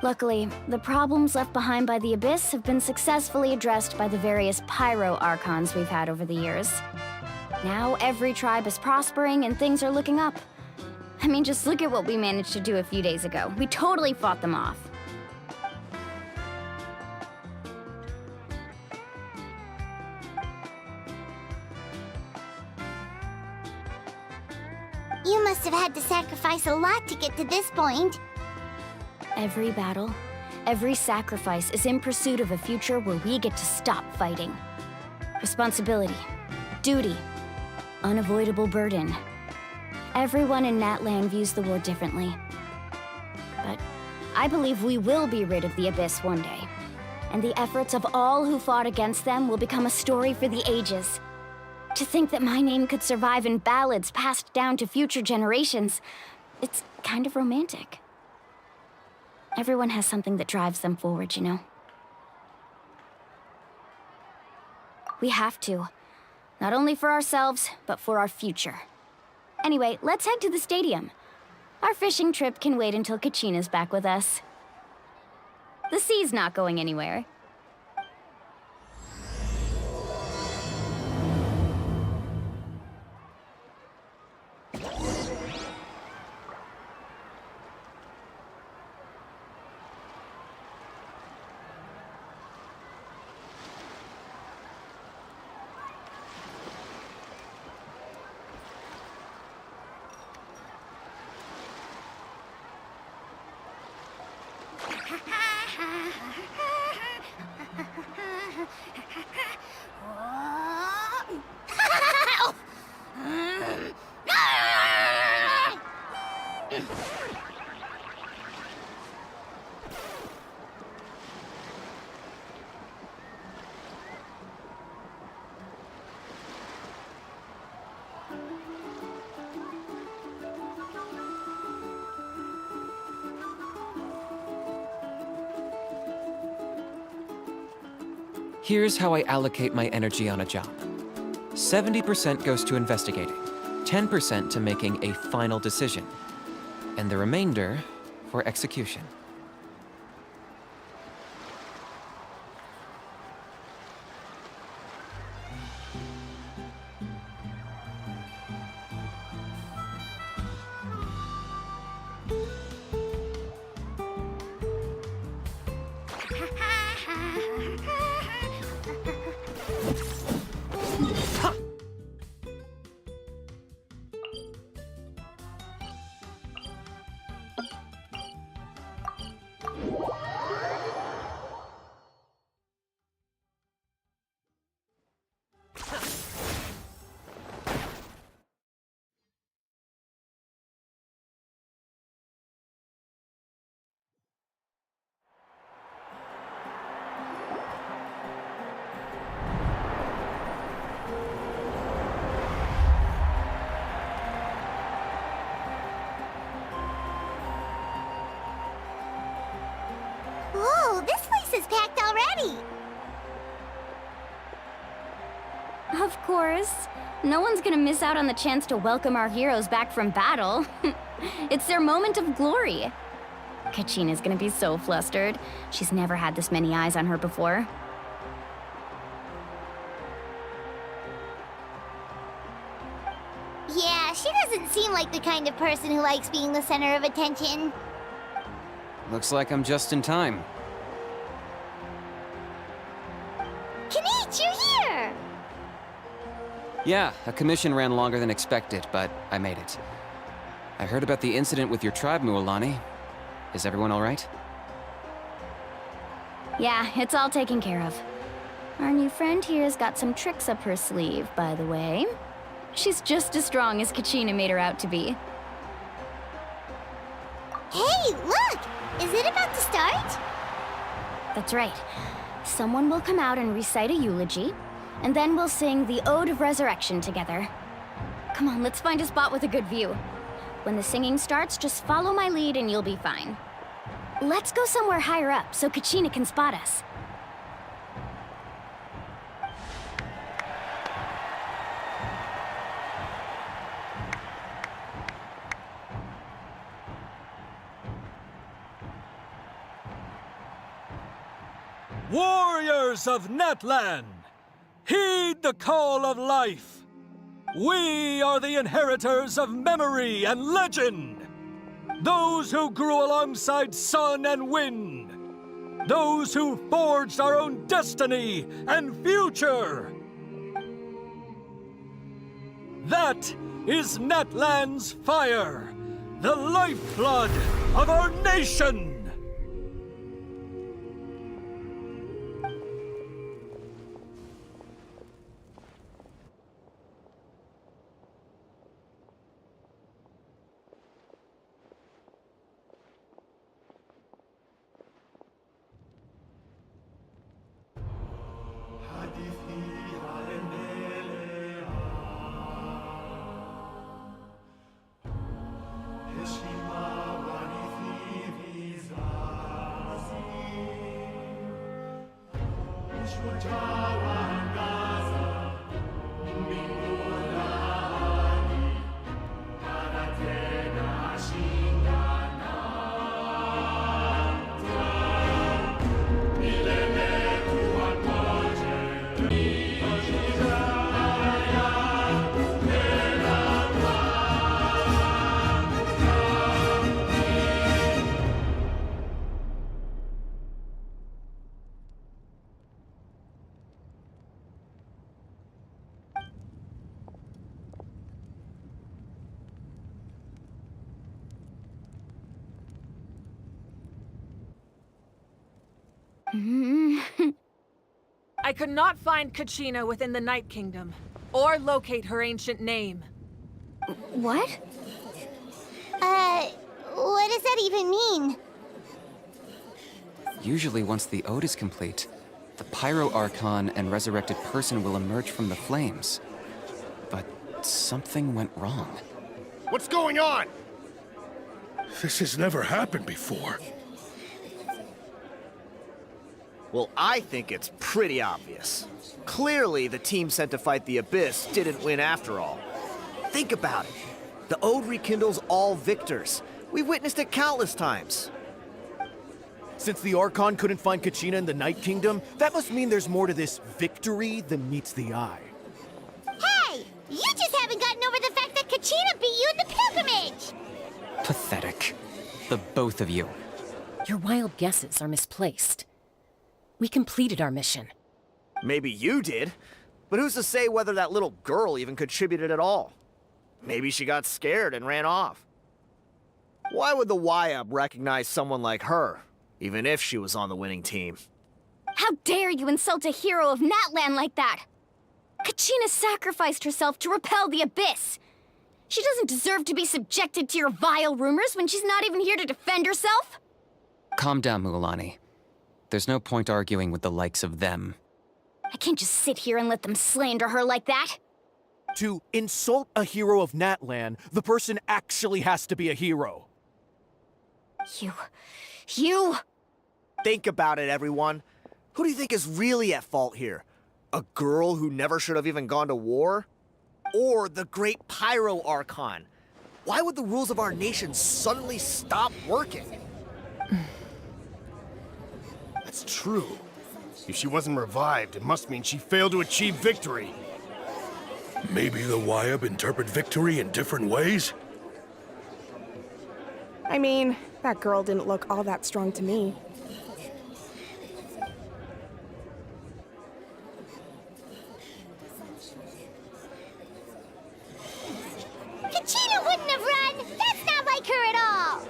Luckily, the problems left behind by the Abyss have been successfully addressed by the various Pyro Archons we've had over the years. Now every tribe is prospering and things are looking up. I mean, just look at what we managed to do a few days ago. We totally fought them off. You must have had to sacrifice a lot to get to this point. Every battle, every sacrifice is in pursuit of a future where we get to stop fighting. Responsibility, duty, unavoidable burden. Everyone in Natlan views the war differently. But I believe we will be rid of the Abyss one day, and the efforts of all who fought against them will become a story for the ages. To think that my name could survive in ballads passed down to future generations, it's kind of romantic. Everyone has something that drives them forward, you know? We have to. Not only for ourselves, but for our future. Anyway, let's head to the stadium. Our fishing trip can wait until Kachina's back with us. The sea's not going anywhere. Here's how I allocate my energy on a job. 70% goes to investigating, 10% to making a final decision, and the remainder for execution. Of course. No one's gonna miss out on the chance to welcome our heroes back from battle. It's their moment of glory. Kachina's gonna be so flustered. She's never had this many eyes on her before. Yeah, she doesn't seem like the kind of person who likes being the center of attention. Looks like I'm just in time. Kinich, you're here! Yeah, a commission ran longer than expected, but I made it. I heard about the incident with your tribe, Mualani. Is everyone all right? Yeah, it's all taken care of. Our new friend here's got some tricks up her sleeve, by the way. She's just as strong as Kachina made her out to be. Hey, look! Is it about to start? That's right. Someone will come out and recite a eulogy, and then we'll sing the Ode of Resurrection together. Come on, let's find a spot with a good view. When the singing starts, just follow my lead and you'll be fine. Let's go somewhere higher up so Kachina can spot us. Warriors of Natlan, heed the call of life. We are the inheritors of memory and legend. Those who grew alongside sun and wind. Those who forged our own destiny and future. That is Natlan's fire, the lifeblood of our nation. I could not find Kachina within the Night Kingdom, or locate her ancient name. What? What does that even mean? Usually once the ode is complete, the Pyro Archon and resurrected person will emerge from the flames. But something went wrong. What's going on? This has never happened before. Well, I think it's pretty obvious. Clearly, the team sent to fight the Abyss didn't win after all. Think about it. The Ode rekindles all victors. We've witnessed it countless times. Since the Archon couldn't find Kachina in the Night Kingdom, that must mean there's more to this victory than meets the eye. Hey! You just haven't gotten over the fact that Kachina beat you in the pilgrimage! Pathetic. The both of you. Your wild guesses are misplaced. We completed our mission. Maybe you did, but who's to say whether that little girl even contributed at all? Maybe she got scared and ran off. Why would the YUB recognize someone like her, even if she was on the winning team? How dare you insult a hero of Natlan like that? Kachina sacrificed herself to repel the Abyss. She doesn't deserve to be subjected to your vile rumors when she's not even here to defend herself. Calm down, Mualani. There's no point arguing with the likes of them. I can't just sit here and let them slander her like that. To insult a hero of Natlan, the person actually has to be a hero. You... Think about it, everyone. Who do you think is really at fault here? A girl who never should have even gone to war? Or the great Pyro Archon? Why would the rules of our nation suddenly stop working? That's true. If she wasn't revived, it must mean she failed to achieve victory. Maybe the Wyab interpret victory in different ways? I mean, that girl didn't look all that strong to me. Kachina wouldn't have run! That's not like her at all!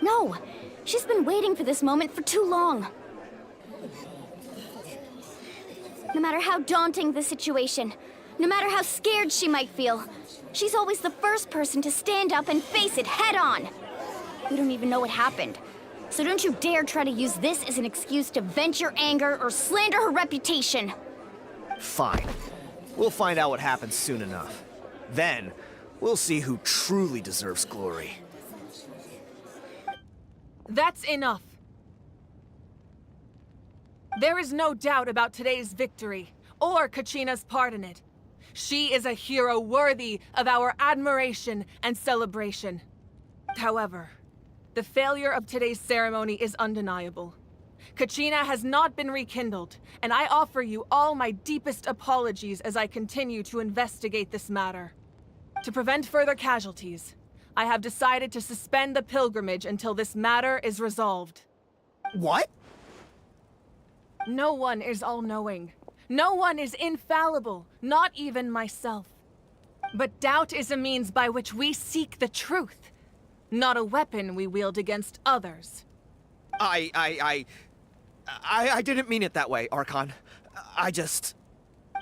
No, she's been waiting for this moment for too long. No matter how daunting the situation, no matter how scared she might feel, she's always the first person to stand up and face it head on. We don't even know what happened, so don't you dare try to use this as an excuse to vent your anger or slander her reputation. Fine. We'll find out what happens soon enough. Then, we'll see who truly deserves glory. That's enough. There is no doubt about today's victory, or Kachina's part in it. She is a hero worthy of our admiration and celebration. However, the failure of today's ceremony is undeniable. Kachina has not been rekindled, and I offer you all my deepest apologies as I continue to investigate this matter. To prevent further casualties, I have decided to suspend the pilgrimage until this matter is resolved. What? No one is all-knowing. No one is infallible, not even myself. But doubt is a means by which we seek the truth, not a weapon we wield against others. I didn't mean it that way, Archon. I just...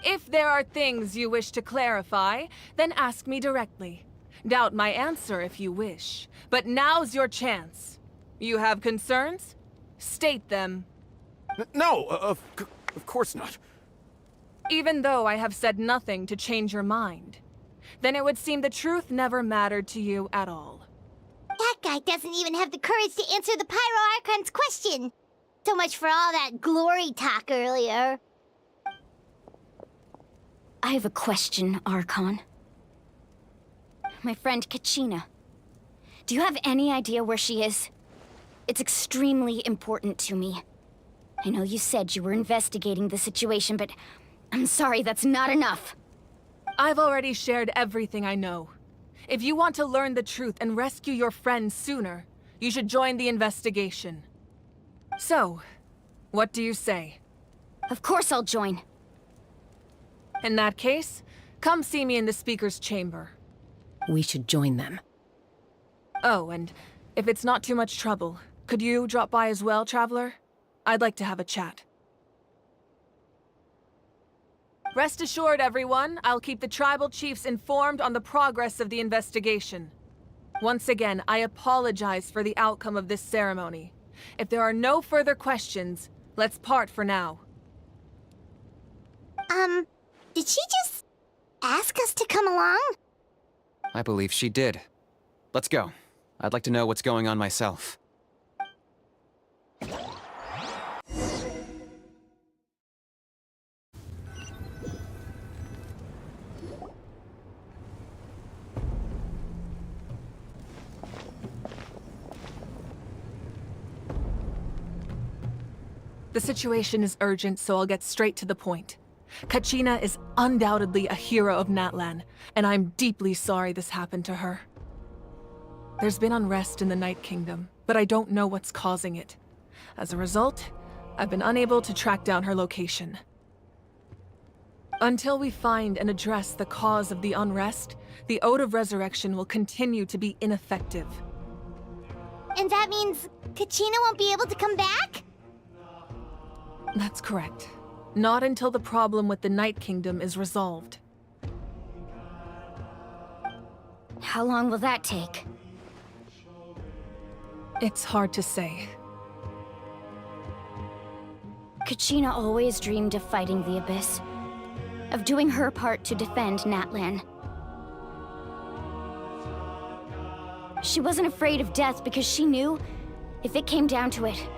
If there are things you wish to clarify, then ask me directly. Doubt my answer if you wish, but now's your chance. You have concerns? State them. No, of course not. Even though I have said nothing to change your mind, then it would seem the truth never mattered to you at all. That guy doesn't even have the courage to answer the Pyro Archon's question. So much for all that glory talk earlier. I have a question, Archon. My friend Kachina. Do you have any idea where she is? It's extremely important to me. I know you said you were investigating the situation, but I'm sorry, that's not enough. I've already shared everything I know. If you want to learn the truth and rescue your friend sooner, you should join the investigation. So, what do you say? Of course I'll join. In that case, come see me in the speaker's chamber. We should join them. Oh, and if it's not too much trouble, could you drop by as well, Traveler? I'd like to have a chat. Rest assured, everyone, I'll keep the tribal chiefs informed on the progress of the investigation. Once again, I apologize for the outcome of this ceremony. If there are no further questions, let's part for now. Did she just ask us to come along? I believe she did. Let's go. I'd like to know what's going on myself. The situation is urgent, so I'll get straight to the point. Kachina is undoubtedly a hero of Natlan, and I'm deeply sorry this happened to her. There's been unrest in the Night Kingdom, but I don't know what's causing it. As a result, I've been unable to track down her location. Until we find and address the cause of the unrest, the Ode of Resurrection will continue to be ineffective. And that means Kachina won't be able to come back? That's correct. Not until the problem with the Night Kingdom is resolved. How long will that take? It's hard to say. Kachina always dreamed of fighting the Abyss. Of doing her part to defend Natlan. She wasn't afraid of death because she knew, if it came down to it,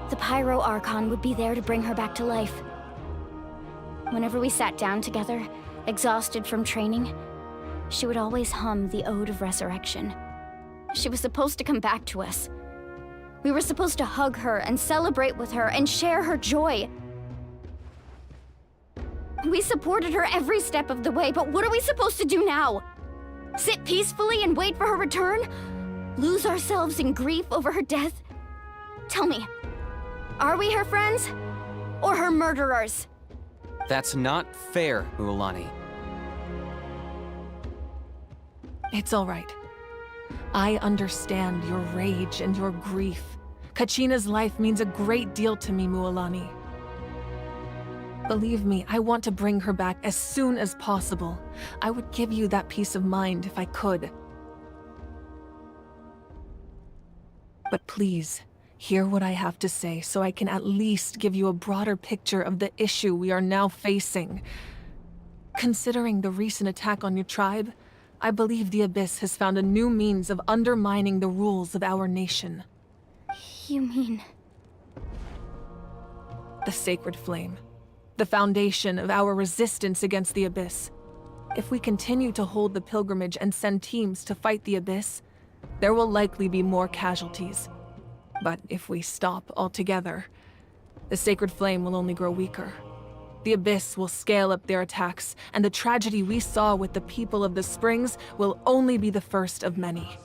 the Pyro Archon would be there to bring her back to life. Whenever we sat down together, exhausted from training, she would always hum the Ode of Resurrection. She was supposed to come back to us. We were supposed to hug her and celebrate with her and share her joy. We supported her every step of the way, but what are we supposed to do now? Sit peacefully and wait for her return? Lose ourselves in grief over her death? Tell me, are we her friends? Or her murderers? That's not fair, Mualani. It's all right. I understand your rage and your grief. Kachina's life means a great deal to me, Mualani. Believe me, I want to bring her back as soon as possible. I would give you that peace of mind if I could. But please, hear what I have to say so I can at least give you a broader picture of the issue we are now facing. Considering the recent attack on your tribe, I believe the Abyss has found a new means of undermining the rules of our nation. You mean... The Sacred Flame. The foundation of our resistance against the Abyss. If we continue to hold the pilgrimage and send teams to fight the Abyss, there will likely be more casualties. But if we stop altogether, the Sacred Flame will only grow weaker. The Abyss will scale up their attacks, and the tragedy we saw with the people of the Springs will only be the first of many.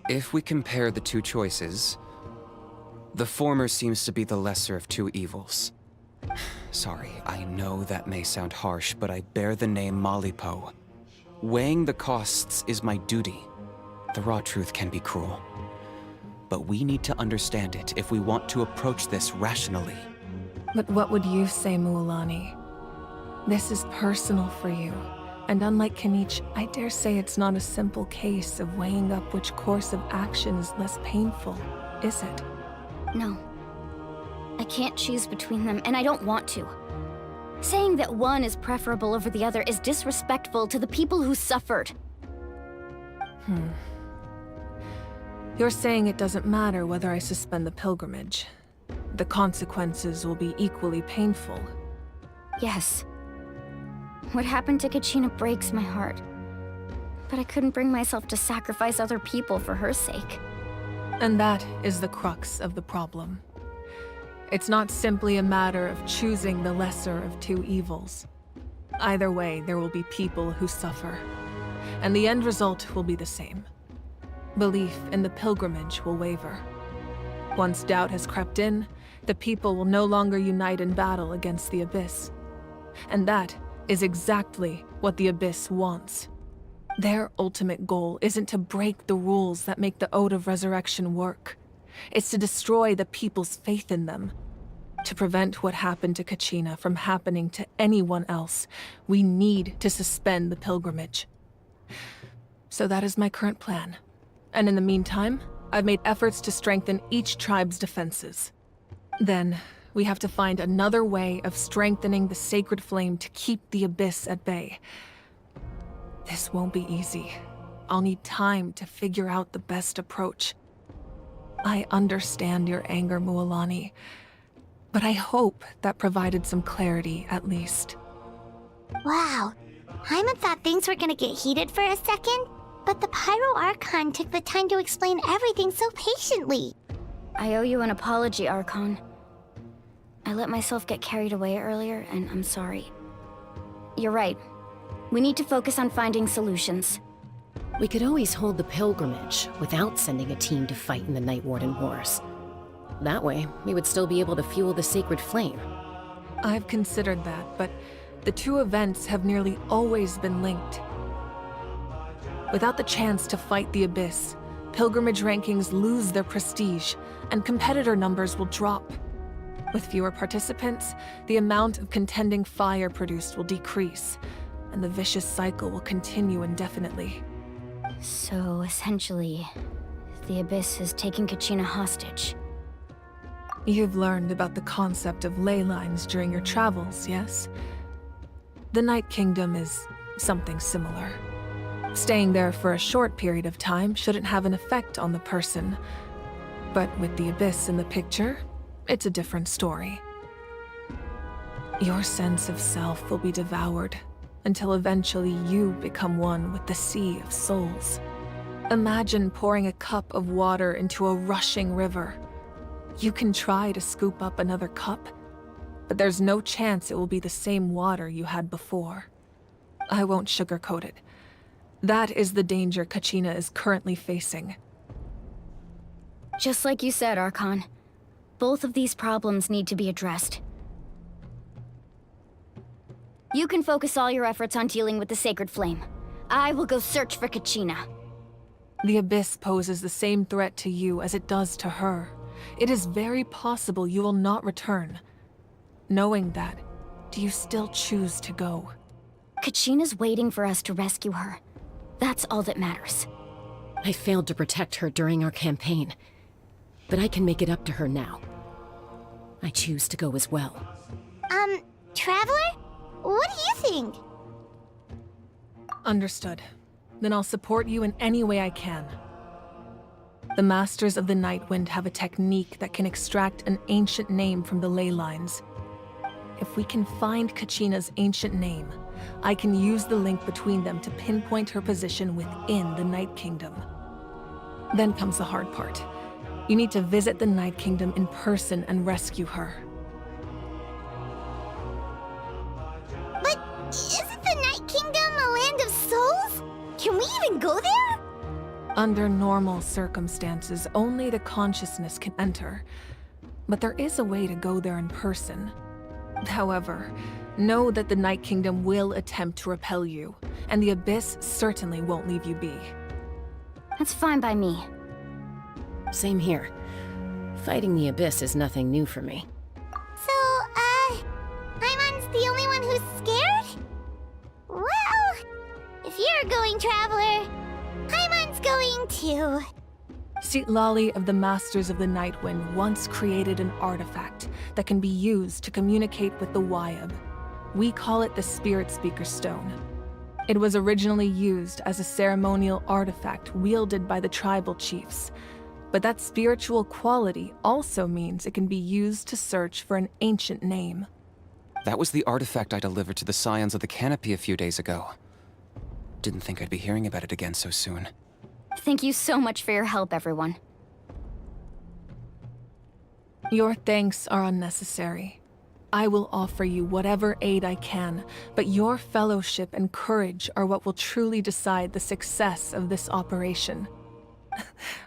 If we compare the two choices, the former seems to be the lesser of two evils. Sorry, I know that may sound harsh, but I bear the name Malipo. Weighing the costs is my duty. The raw truth can be cruel. But we need to understand it if we want to approach this rationally. But what would you say, Mualani? This is personal for you. And unlike Kanich, I dare say it's not a simple case of weighing up which course of action is less painful, is it? No. I can't choose between them, and I don't want to. Saying that one is preferable over the other is disrespectful to the people who suffered. You're saying it doesn't matter whether I suspend the pilgrimage. The consequences will be equally painful. Yes. What happened to Kachina breaks my heart. But I couldn't bring myself to sacrifice other people for her sake. And that is the crux of the problem. It's not simply a matter of choosing the lesser of two evils. Either way, there will be people who suffer. And the end result will be the same. Belief in the pilgrimage will waver. Once doubt has crept in, the people will no longer unite in battle against the Abyss. And that is exactly what the Abyss wants. Their ultimate goal isn't to break the rules that make the Ode of Resurrection work. It's to destroy the people's faith in them. To prevent what happened to Kachina from happening to anyone else, we need to suspend the pilgrimage. So that is my current plan. And in the meantime, I've made efforts to strengthen each tribe's defenses. Then, we have to find another way of strengthening the Sacred Flame to keep the Abyss at bay. This won't be easy. I'll need time to figure out the best approach. I understand your anger, Mualani, but I hope that provided some clarity at least. Wow. Hyman thought things were gonna get heated for a second, but the Pyro Archon took the time to explain everything so patiently. I owe you an apology, Archon. I let myself get carried away earlier, and I'm sorry. You're right. We need to focus on finding solutions. We could always hold the pilgrimage without sending a team to fight in the Night Warden Wars. That way, we would still be able to fuel the Sacred Flame. I've considered that, but the two events have nearly always been linked. Without the chance to fight the Abyss, pilgrimage rankings lose their prestige, and competitor numbers will drop. With fewer participants, the amount of contending fire produced will decrease, and the vicious cycle will continue indefinitely. So, essentially, the Abyss is taking Kachina hostage. You've learned about the concept of ley lines during your travels, yes? The Night Kingdom is something similar. Staying there for a short period of time shouldn't have an effect on the person. But with the Abyss in the picture, it's a different story. Your sense of self will be devoured until eventually you become one with the sea of souls. Imagine pouring a cup of water into a rushing river. You can try to scoop up another cup, but there's no chance it will be the same water you had before. I won't sugarcoat it. That is the danger Kachina is currently facing. Just like you said, Archon. Both of these problems need to be addressed. You can focus all your efforts on dealing with the Sacred Flame. I will go search for Kachina. The Abyss poses the same threat to you as it does to her. It is very possible you will not return. Knowing that, do you still choose to go? Kachina's waiting for us to rescue her. That's all that matters. I failed to protect her during our campaign, but I can make it up to her now. I choose to go as well. Traveler? What do you think? Understood. Then I'll support you in any way I can. The Masters of the Nightwind have a technique that can extract an ancient name from the ley lines. If we can find Kachina's ancient name, I can use the link between them to pinpoint her position within the Night Kingdom. Then comes the hard part. You need to visit the Night Kingdom in person and rescue her. But isn't the Night Kingdom a land of souls? Can we even go there? Under normal circumstances, only the consciousness can enter. But there is a way to go there in person. However, know that the Night Kingdom will attempt to repel you, and the Abyss certainly won't leave you be. That's fine by me. Same here. Fighting the Abyss is nothing new for me. So, Paimon's the only one who's scared? Well, if you're going, Traveler, Paimon's going too. Citlali of the Masters of the Nightwind once created an artifact that can be used to communicate with the Wyab. We call it the Spirit Speaker Stone. It was originally used as a ceremonial artifact wielded by the tribal chiefs, but that spiritual quality also means it can be used to search for an ancient name. That was the artifact I delivered to the Scions of the Canopy a few days ago. Didn't think I'd be hearing about it again so soon. Thank you so much for your help, everyone. Your thanks are unnecessary. I will offer you whatever aid I can, but your fellowship and courage are what will truly decide the success of this operation.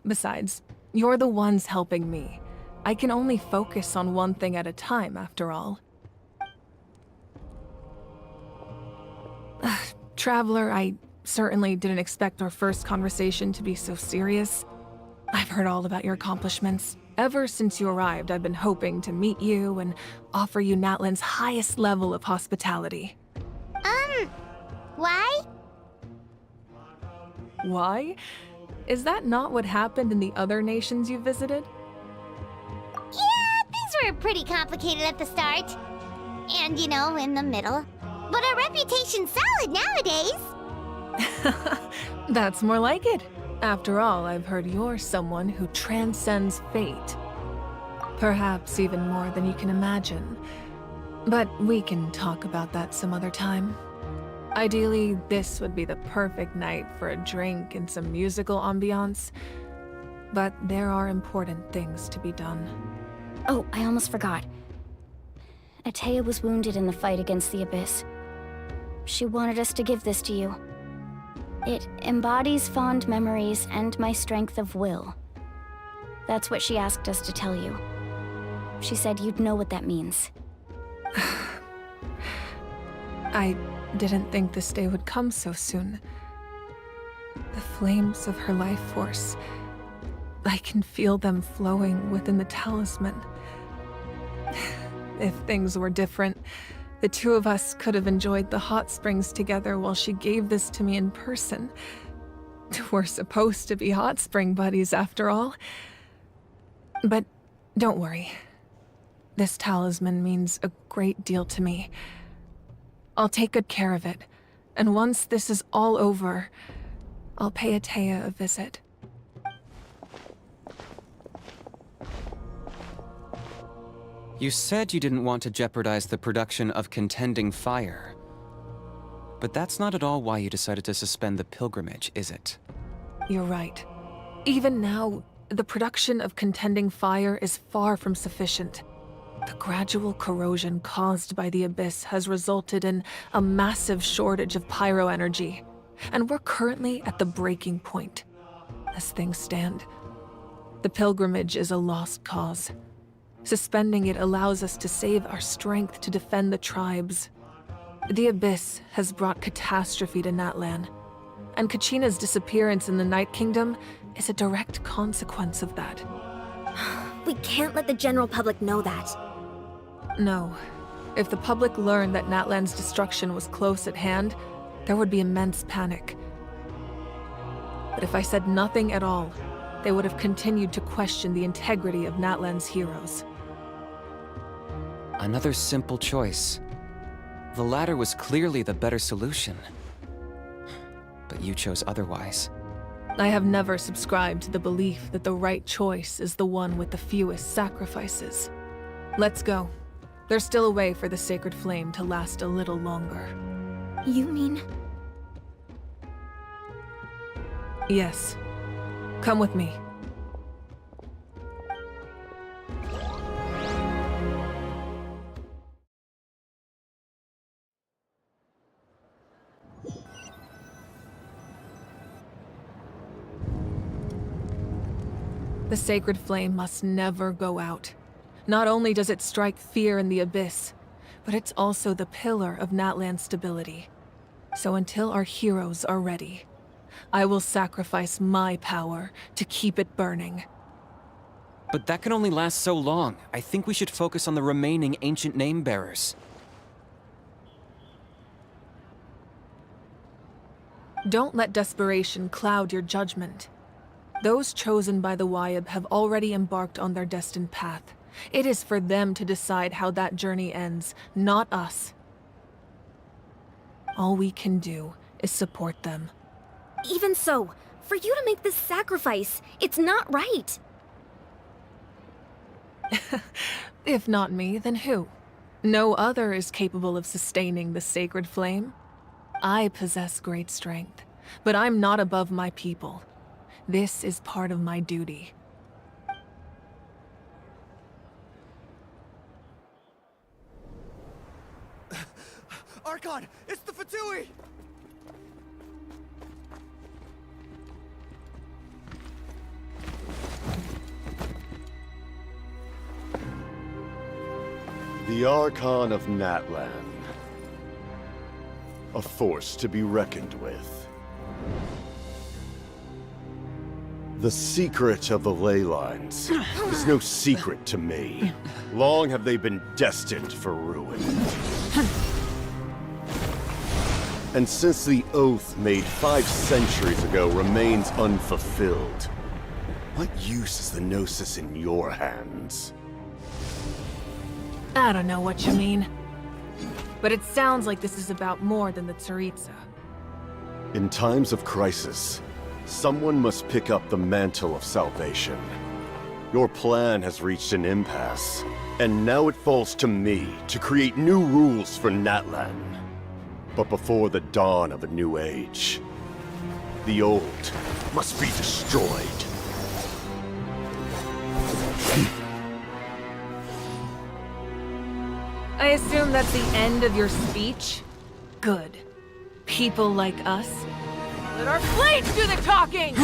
Besides, you're the ones helping me. I can only focus on one thing at a time, after all. Traveler, I certainly didn't expect our first conversation to be so serious. I've heard all about your accomplishments. Ever since you arrived, I've been hoping to meet you and offer you Natlan's highest level of hospitality. Why? Why? Is that not what happened in the other nations you visited? Yeah, things were pretty complicated at the start. And, you know, in the middle. But our reputation's solid nowadays. That's more like it. After all, I've heard you're someone who transcends fate. Perhaps even more than you can imagine. But we can talk about that some other time. Ideally, this would be the perfect night for a drink and some musical ambiance. But there are important things to be done. Oh, I almost forgot. Atea was wounded in the fight against the Abyss. She wanted us to give this to you. It embodies fond memories and my strength of will. That's what she asked us to tell you. She said you'd know what that means. I didn't think this day would come so soon. The flames of her life force. I can feel them flowing within the talisman. If things were different, the two of us could have enjoyed the hot springs together while she gave this to me in person. We're supposed to be hot spring buddies after all. But don't worry. This talisman means a great deal to me. I'll take good care of it, and once this is all over, I'll pay Atea a visit. You said you didn't want to jeopardize the production of contending fire. But that's not at all why you decided to suspend the pilgrimage, is it? You're right. Even now, the production of contending fire is far from sufficient. The gradual corrosion caused by the abyss has resulted in a massive shortage of pyro energy, and we're currently at the breaking point. As things stand, the pilgrimage is a lost cause. Suspending it allows us to save our strength to defend the tribes. The abyss has brought catastrophe to Natlan, and Kachina's disappearance in the Night Kingdom is a direct consequence of that. We can't let the general public know that. No. If the public learned that Natlan's destruction was close at hand, there would be immense panic. But if I said nothing at all, they would have continued to question the integrity of Natlan's heroes. Another simple choice. The latter was clearly the better solution. But you chose otherwise. I have never subscribed to the belief that the right choice is the one with the fewest sacrifices. Let's go. There's still a way for the sacred flame to last a little longer. You mean? Yes. Come with me. The sacred flame must never go out. Not only does it strike fear in the abyss, but it's also the pillar of Natlan's stability. So until our heroes are ready, I will sacrifice my power to keep it burning. But that can only last so long. I think we should focus on the remaining ancient name-bearers. Don't let desperation cloud your judgment. Those chosen by the Wyab have already embarked on their destined path. It is for them to decide how that journey ends, not us. All we can do is support them. Even so, for you to make this sacrifice, it's not right. If not me, then who? No other is capable of sustaining the sacred flame. I possess great strength, but I'm not above my people. This is part of my duty. Archon, it's the Fatui! The Archon of Natlan. A force to be reckoned with. The secret of the ley lines is no secret to me. Long have they been destined for ruin. And since the oath made 5 centuries ago remains unfulfilled, what use is the Gnosis in your hands? I don't know what you mean. But it sounds like this is about more than the Tsaritsa. In times of crisis, someone must pick up the mantle of salvation. Your plan has reached an impasse, and now it falls to me to create new rules for Natlan. But before the dawn of a new age, the old must be destroyed. I assume that's the end of your speech? Good. People like us. Let our blades do the talking!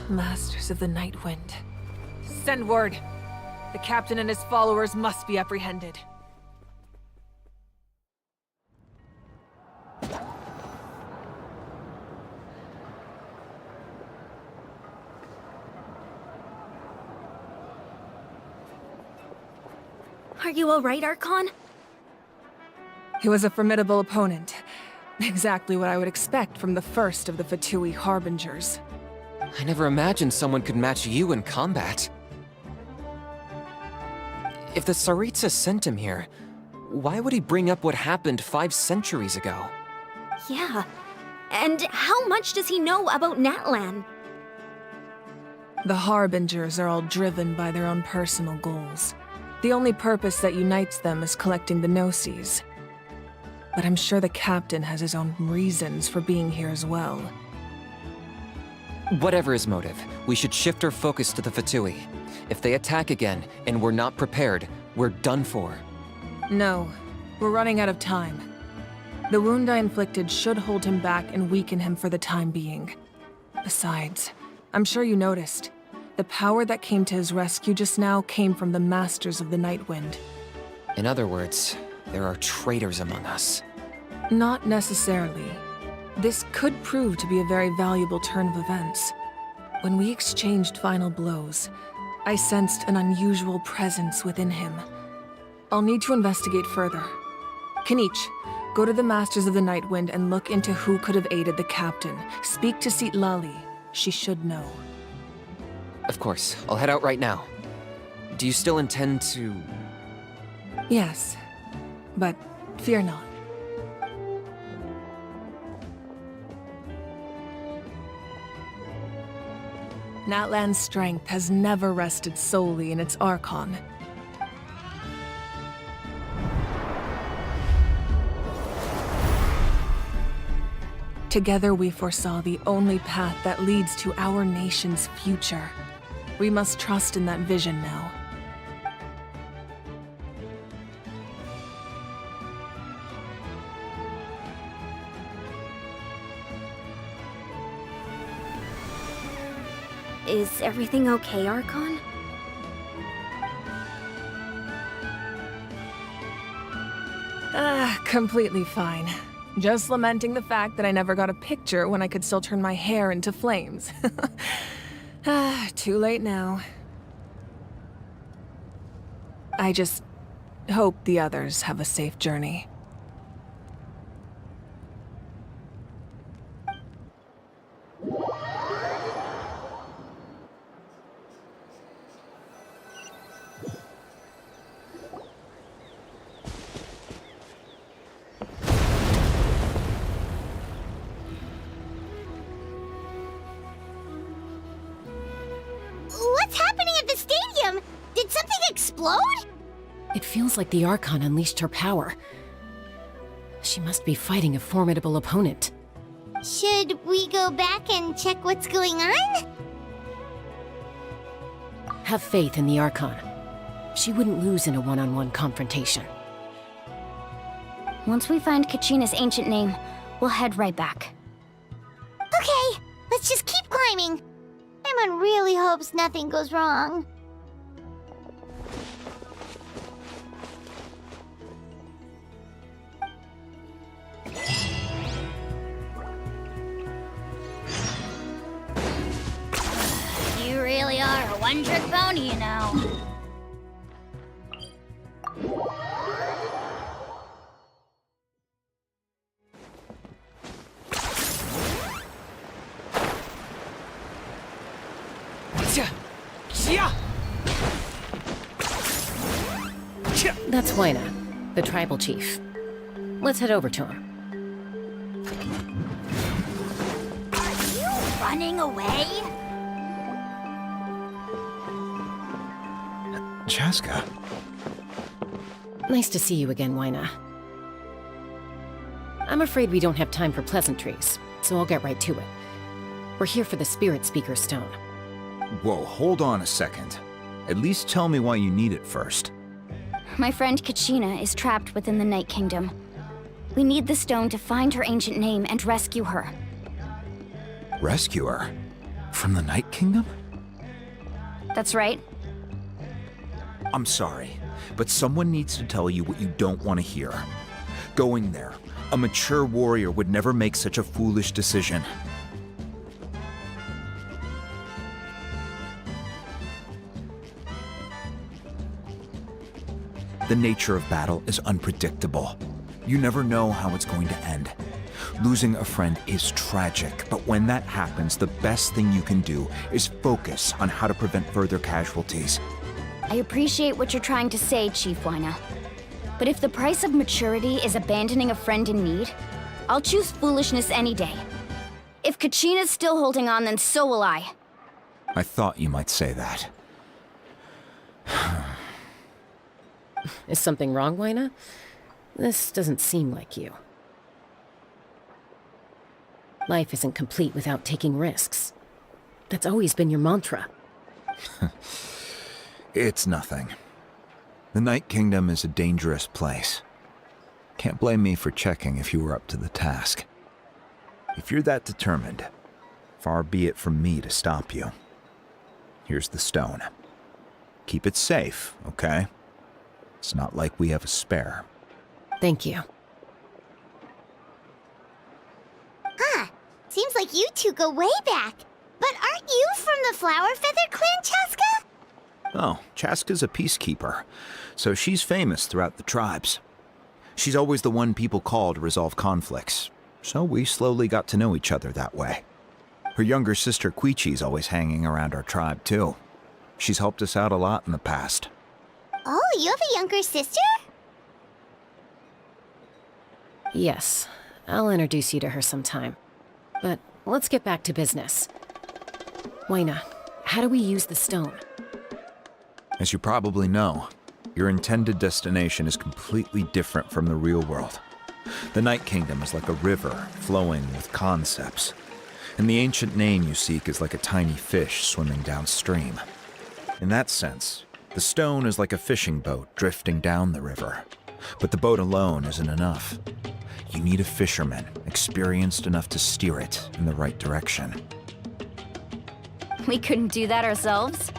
Masters of the Night Wind. Send word. The captain and his followers must be apprehended. Are you alright, Archon? He was a formidable opponent. Exactly what I would expect from the first of the Fatui Harbingers. I never imagined someone could match you in combat. If the Tsaritsa sent him here, why would he bring up what happened 5 centuries ago? Yeah. And how much does he know about Natlan? The Harbingers are all driven by their own personal goals. The only purpose that unites them is collecting the Gnosis. But I'm sure the captain has his own reasons for being here as well. Whatever his motive, we should shift our focus to the Fatui. If they attack again, and we're not prepared, we're done for. No, we're running out of time. The wound I inflicted should hold him back and weaken him for the time being. Besides, I'm sure you noticed, the power that came to his rescue just now came from the Masters of the Night Wind. In other words, there are traitors among us. Not necessarily. This could prove to be a very valuable turn of events. When we exchanged final blows, I sensed an unusual presence within him. I'll need to investigate further. Kanich, go to the Masters of the Night Wind and look into who could have aided the captain. Speak to Sitlali. She should know. Of course, I'll head out right now. Do you still intend to... Yes, but fear not. Natlan's strength has never rested solely in its Archon. Together we foresaw the only path that leads to our nation's future. We must trust in that vision now. Is everything okay, Archon? Completely fine. Just lamenting the fact that I never got a picture when I could still turn my hair into flames. Too late now. I just hope the others have a safe journey. What's happening at the stadium? Did something explode? It feels like the Archon unleashed her power. She must be fighting a formidable opponent. Should we go back and check what's going on? Have faith in the Archon. She wouldn't lose in a one-on-one confrontation. Once we find Kachina's ancient name, we'll head right back. Okay, let's just keep climbing. Everyone really hopes nothing goes wrong. You really are a one-trick pony, you know. That's Huayna, the tribal chief. Let's head over to him. Are you running away? Chaska. Nice to see you again, Wyna. I'm afraid we don't have time for pleasantries, so I'll get right to it. We're here for the Spirit Speaker Stone. Whoa, hold on a second. At least tell me why you need it first. My friend Kachina is trapped within the Night Kingdom. We need the stone to find her ancient name and rescue her. Rescue her? From the Night Kingdom? That's right. I'm sorry, but someone needs to tell you what you don't want to hear. Going there, a mature warrior would never make such a foolish decision. The nature of battle is unpredictable. You never know how it's going to end. Losing a friend is tragic, but when that happens, the best thing you can do is focus on how to prevent further casualties. I appreciate what you're trying to say, Chief Wyna. But if the price of maturity is abandoning a friend in need, I'll choose foolishness any day. If Kachina's still holding on, then so will I. I thought you might say that. Is something wrong, Wyna? This doesn't seem like you. Life isn't complete without taking risks. That's always been your mantra. It's nothing. The Night Kingdom is a dangerous place. Can't blame me for checking if you were up to the task. If you're that determined, far be it from me to stop you. Here's the stone. Keep it safe, okay? It's not like we have a spare. Thank you. Huh. Seems like you two go way back. But aren't you from the Flower Feather Clan, Chaska? Oh, Chaska's a peacekeeper, so she's famous throughout the tribes. She's always the one people call to resolve conflicts, so we slowly got to know each other that way. Her younger sister Quichi's always hanging around our tribe, too. She's helped us out a lot in the past. Oh, you have a younger sister? Yes, I'll introduce you to her sometime. But let's get back to business. Wyna, how do we use the stone? As you probably know, your intended destination is completely different from the real world. The Night Kingdom is like a river flowing with concepts, and the ancient name you seek is like a tiny fish swimming downstream. In that sense, the stone is like a fishing boat drifting down the river, but the boat alone isn't enough. You need a fisherman experienced enough to steer it in the right direction. We couldn't do that ourselves?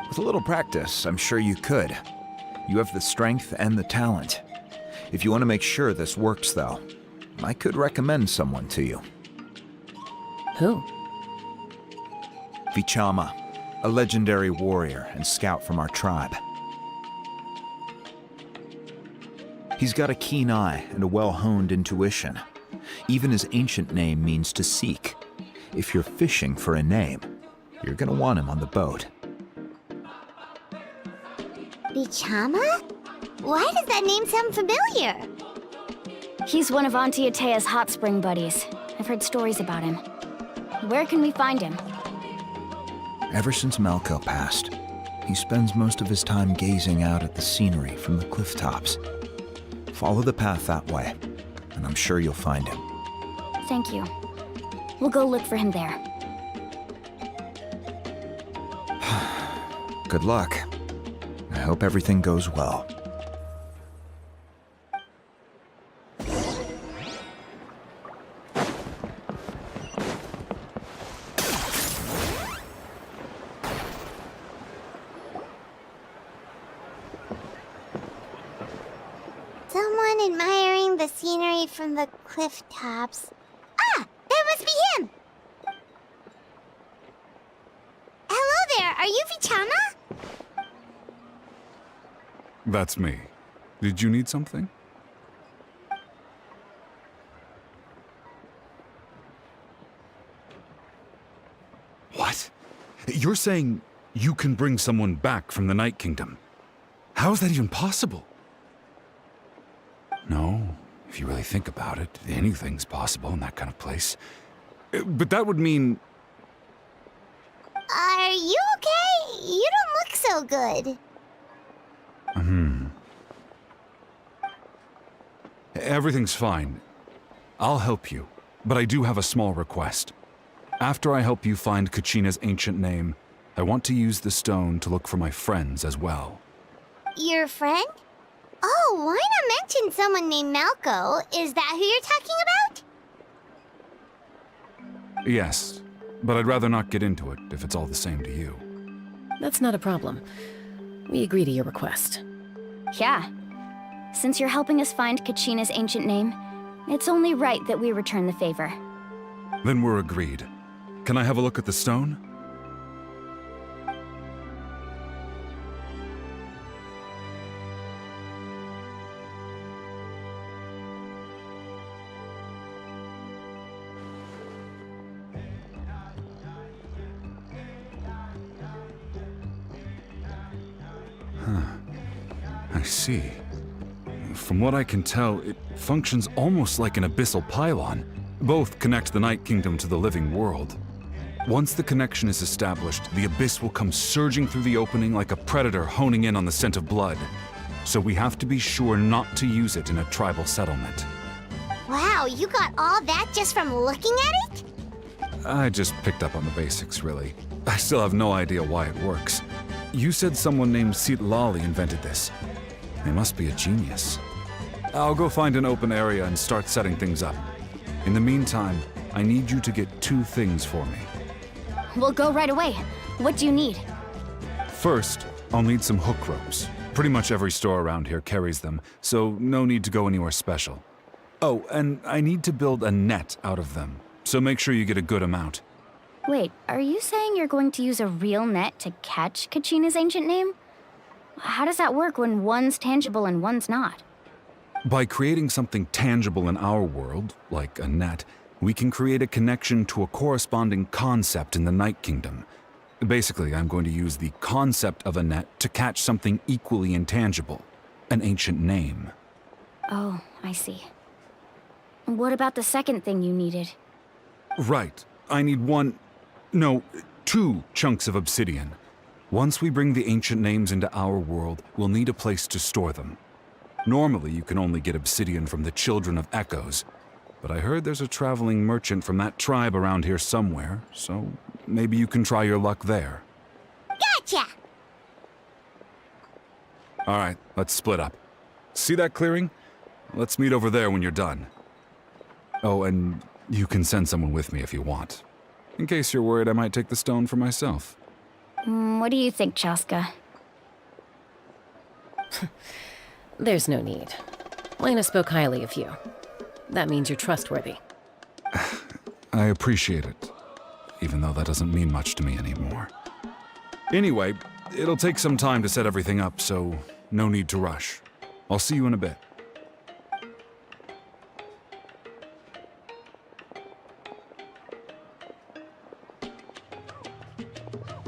With a little practice, I'm sure you could. You have the strength and the talent. If you want to make sure this works, though, I could recommend someone to you. Who? Vichama, a legendary warrior and scout from our tribe. He's got a keen eye and a well-honed intuition. Even his ancient name means to seek. If you're fishing for a name, you're gonna want him on the boat. Vichama? Why does that name sound familiar? He's one of Auntie Atea's hot spring buddies. I've heard stories about him. Where can we find him? Ever since Malco passed, he spends most of his time gazing out at the scenery from the cliff tops. Follow the path that way, and I'm sure you'll find him. Thank you. We'll go look for him there. Good luck. I hope everything goes well. Someone admiring the scenery from the cliff tops. Ah! That must be him! Hello there, are you Vichama? That's me. Did you need something? What? You're saying you can bring someone back from the Night Kingdom? How is that even possible? No, if you really think about it, anything's possible in that kind of place. But that would mean... Are you okay? You don't look so good. Everything's fine. I'll help you, but I do have a small request. After I help you find Kachina's ancient name, I want to use the stone to look for my friends as well. Your friend? Oh, why not mention someone named Malco? Is that who you're talking about? Yes, but I'd rather not get into it if it's all the same to you. That's not a problem. We agree to your request. Yeah. Since you're helping us find Kachina's ancient name, it's only right that we return the favor. Then we're agreed. Can I have a look at the stone? I see. From what I can tell, it functions almost like an abyssal pylon. Both connect the Night Kingdom to the living world. Once the connection is established, the abyss will come surging through the opening like a predator honing in on the scent of blood. So we have to be sure not to use it in a tribal settlement. Wow, you got all that just from looking at it? I just picked up on the basics, really. I still have no idea why it works. You said someone named Lali invented this. They must be a genius. I'll go find an open area and start setting things up. In the meantime, I need you to get 2 things for me. We'll go right away. What do you need? First, I'll need some hook ropes. Pretty much every store around here carries them, so no need to go anywhere special. Oh, and I need to build a net out of them, so make sure you get a good amount. Wait, are you saying you're going to use a real net to catch Kachina's ancient name? How does that work when one's tangible and one's not? By creating something tangible in our world, like a net, we can create a connection to a corresponding concept in the Night Kingdom. Basically, I'm going to use the concept of a net to catch something equally intangible, an ancient name. Oh, I see. What about the second thing you needed? Right. I need 2 chunks of obsidian. Once we bring the ancient names into our world, we'll need a place to store them. Normally, you can only get obsidian from the Children of Echoes, but I heard there's a traveling merchant from that tribe around here somewhere, so maybe you can try your luck there. Gotcha! All right, let's split up. See that clearing? Let's meet over there when you're done. Oh, and you can send someone with me if you want. In case you're worried I might take the stone for myself. What do you think, Chaska? There's no need. Lena spoke highly of you. That means you're trustworthy. I appreciate it, even though that doesn't mean much to me anymore. Anyway, it'll take some time to set everything up, so no need to rush. I'll see you in a bit.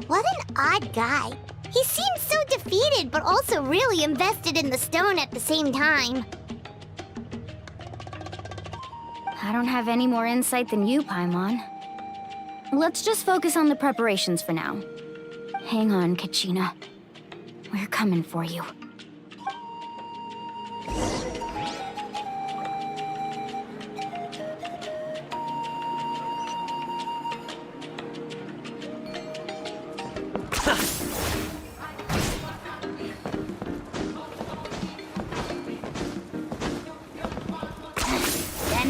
What an odd guy. He seems so defeated, but also really invested in the stone at the same time. I don't have any more insight than you, Paimon. Let's just focus on the preparations for now. Hang on, Kachina. We're coming for you.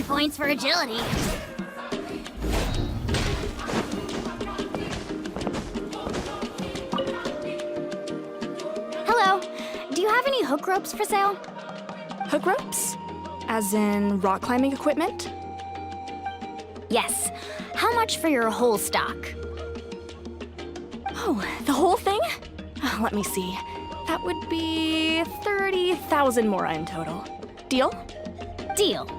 Points for agility. Hello. Do you have any hook ropes for sale? Hook ropes? As in rock climbing equipment? Yes. How much for your whole stock? Oh, the whole thing? Let me see. That would be 30,000 more in total. Deal? Deal.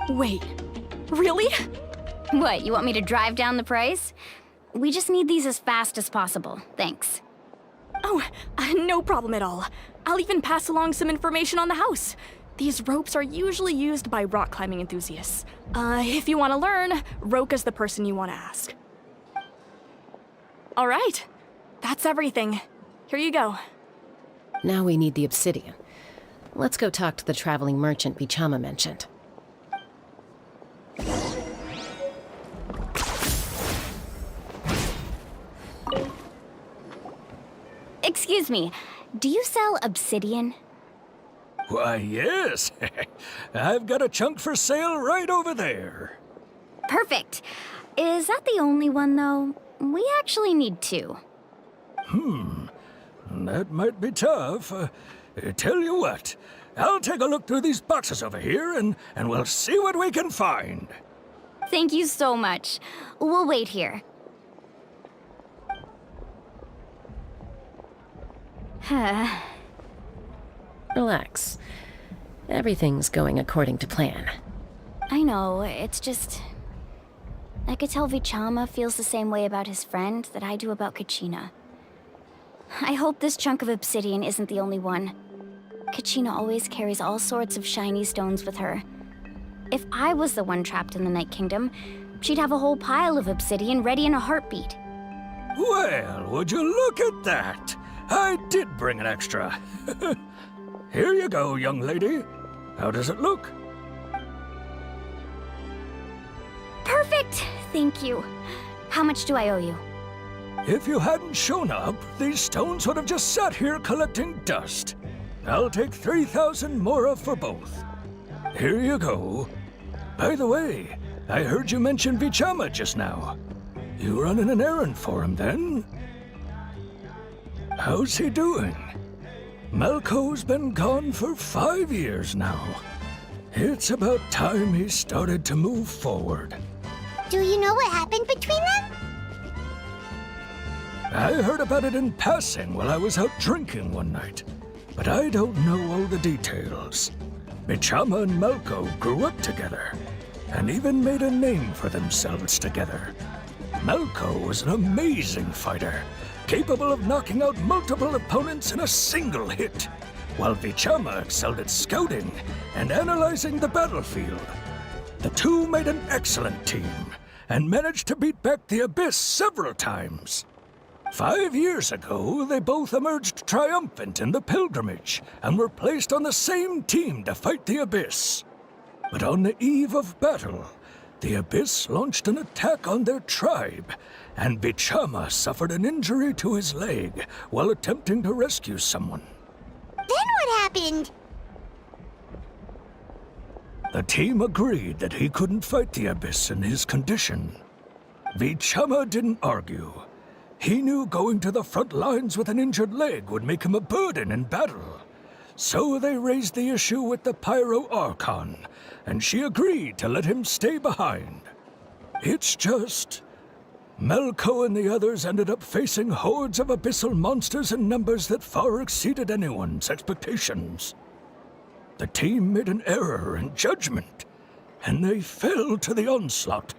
Wait, really? What, you want me to drive down the price? We just need these as fast as possible. Thanks. Oh, no problem at all. I'll even pass along some information on the house. These ropes are usually used by rock climbing enthusiasts. If you want to learn, Roka's the person you want to ask. All right, that's everything. Here you go. Now we need the obsidian. Let's go talk to the traveling merchant Bichama mentioned. Excuse me, do you sell obsidian? Why, yes. I've got a chunk for sale right over there. Perfect. Is that the only one, though? We actually need two. That might be tough. Tell you what, I'll take a look through these boxes over here and we'll see what we can find. Thank you so much. We'll wait here. Relax. Everything's going according to plan. I know, it's just... I could tell Vichama feels the same way about his friend that I do about Kachina. I hope this chunk of obsidian isn't the only one. Kachina always carries all sorts of shiny stones with her. If I was the one trapped in the Night Kingdom, she'd have a whole pile of obsidian ready in a heartbeat. Well, would you look at that? I did bring an extra. Here you go, young lady. How does it look? Perfect! Thank you. How much do I owe you? If you hadn't shown up, these stones would have just sat here collecting dust. I'll take 3,000 mora for both. Here you go. By the way, I heard you mention Vichama just now. You running an errand for him, then? How's he doing? Malco's been gone for 5 years now. It's about time he started to move forward. Do you know what happened between them? I heard about it in passing while I was out drinking one night, but I don't know all the details. Bichama and Malco grew up together, and even made a name for themselves together. Malco was an amazing fighter, capable of knocking out multiple opponents in a single hit, while Vichama excelled at scouting and analyzing the battlefield. The two made an excellent team, and managed to beat back the Abyss several times. 5 years ago, they both emerged triumphant in the pilgrimage, and were placed on the same team to fight the Abyss. But on the eve of battle, the Abyss launched an attack on their tribe, and Bichama suffered an injury to his leg while attempting to rescue someone. Then what happened? The team agreed that he couldn't fight the Abyss in his condition. Vichama didn't argue. He knew going to the front lines with an injured leg would make him a burden in battle. So they raised the issue with the Pyro Archon, and she agreed to let him stay behind. It's just... Malco and the others ended up facing hordes of abyssal monsters in numbers that far exceeded anyone's expectations. The team made an error in judgment, and they fell to the onslaught.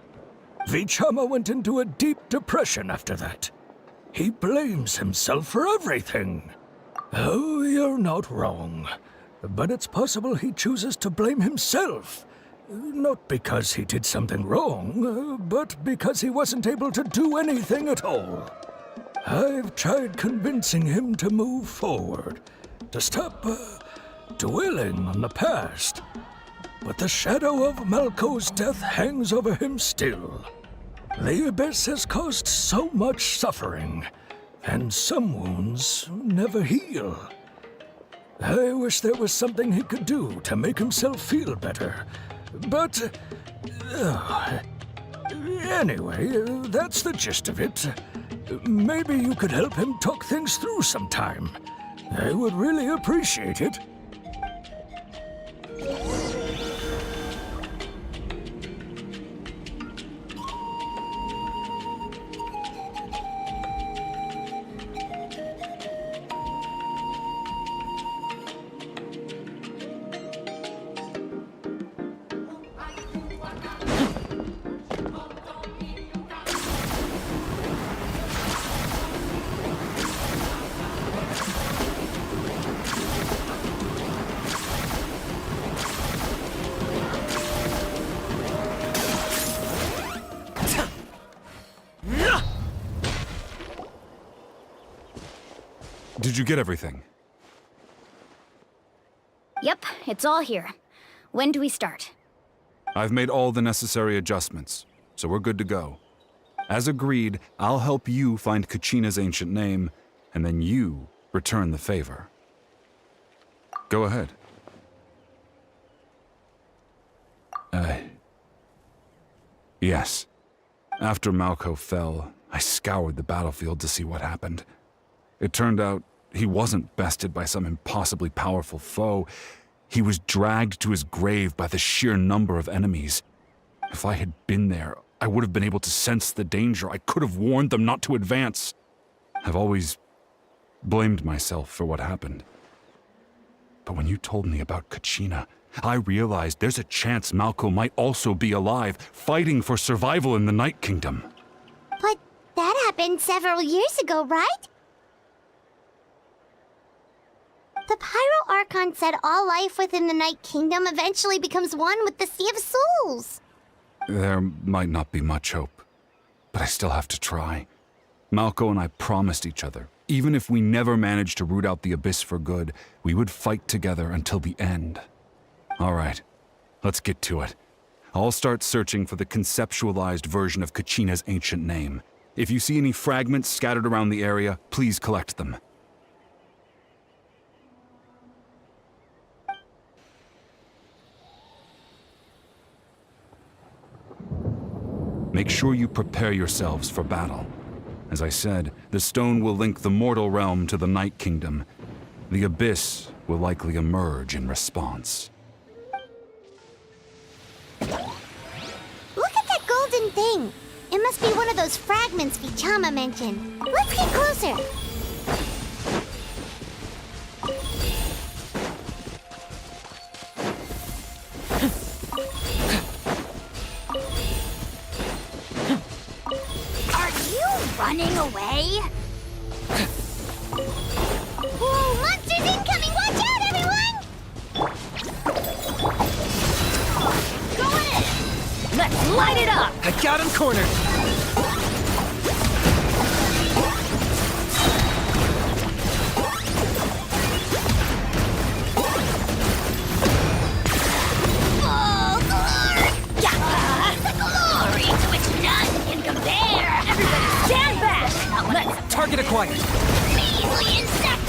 Vichama went into a deep depression after that. He blames himself for everything. Oh, you're not wrong. But it's possible he chooses to blame himself. Not because he did something wrong, but because he wasn't able to do anything at all. I've tried convincing him to move forward, to stop dwelling on the past. But the shadow of Malco's death hangs over him still. The Abyss has caused so much suffering, and some wounds never heal. I wish there was something he could do to make himself feel better, but... anyway, that's the gist of it. Maybe you could help him talk things through sometime. I would really appreciate it. Did you get everything? Yep, it's all here. When do we start? I've made all the necessary adjustments, so we're good to go. As agreed, I'll help you find Kachina's ancient name, and then you return the favor. Go ahead. Yes. After Malko fell, I scoured the battlefield to see what happened. It turned out he wasn't bested by some impossibly powerful foe. He was dragged to his grave by the sheer number of enemies. If I had been there, I would have been able to sense the danger. I could have warned them not to advance. I've always blamed myself for what happened. But when you told me about Kachina, I realized there's a chance Malko might also be alive, fighting for survival in the Night Kingdom. But that happened several years ago, right? The Pyro Archon said all life within the Night Kingdom eventually becomes one with the Sea of Souls. There might not be much hope, but I still have to try. Malko and I promised each other, even if we never managed to root out the Abyss for good, we would fight together until the end. All right, let's get to it. I'll start searching for the conceptualized version of Kachina's ancient name. If you see any fragments scattered around the area, please collect them. Make sure you prepare yourselves for battle. As I said, the stone will link the mortal realm to the Night Kingdom. The Abyss will likely emerge in response. Look at that golden thing. It must be one of those fragments Vichama mentioned. Let's get closer. Running away? Whoa, monsters incoming! Watch out, everyone! Go in! Let's light it up! I got him cornered! Oh, glory! Yeah! The glory to which none can compare! Everybody stand back! Let's Target acquired! measly insect!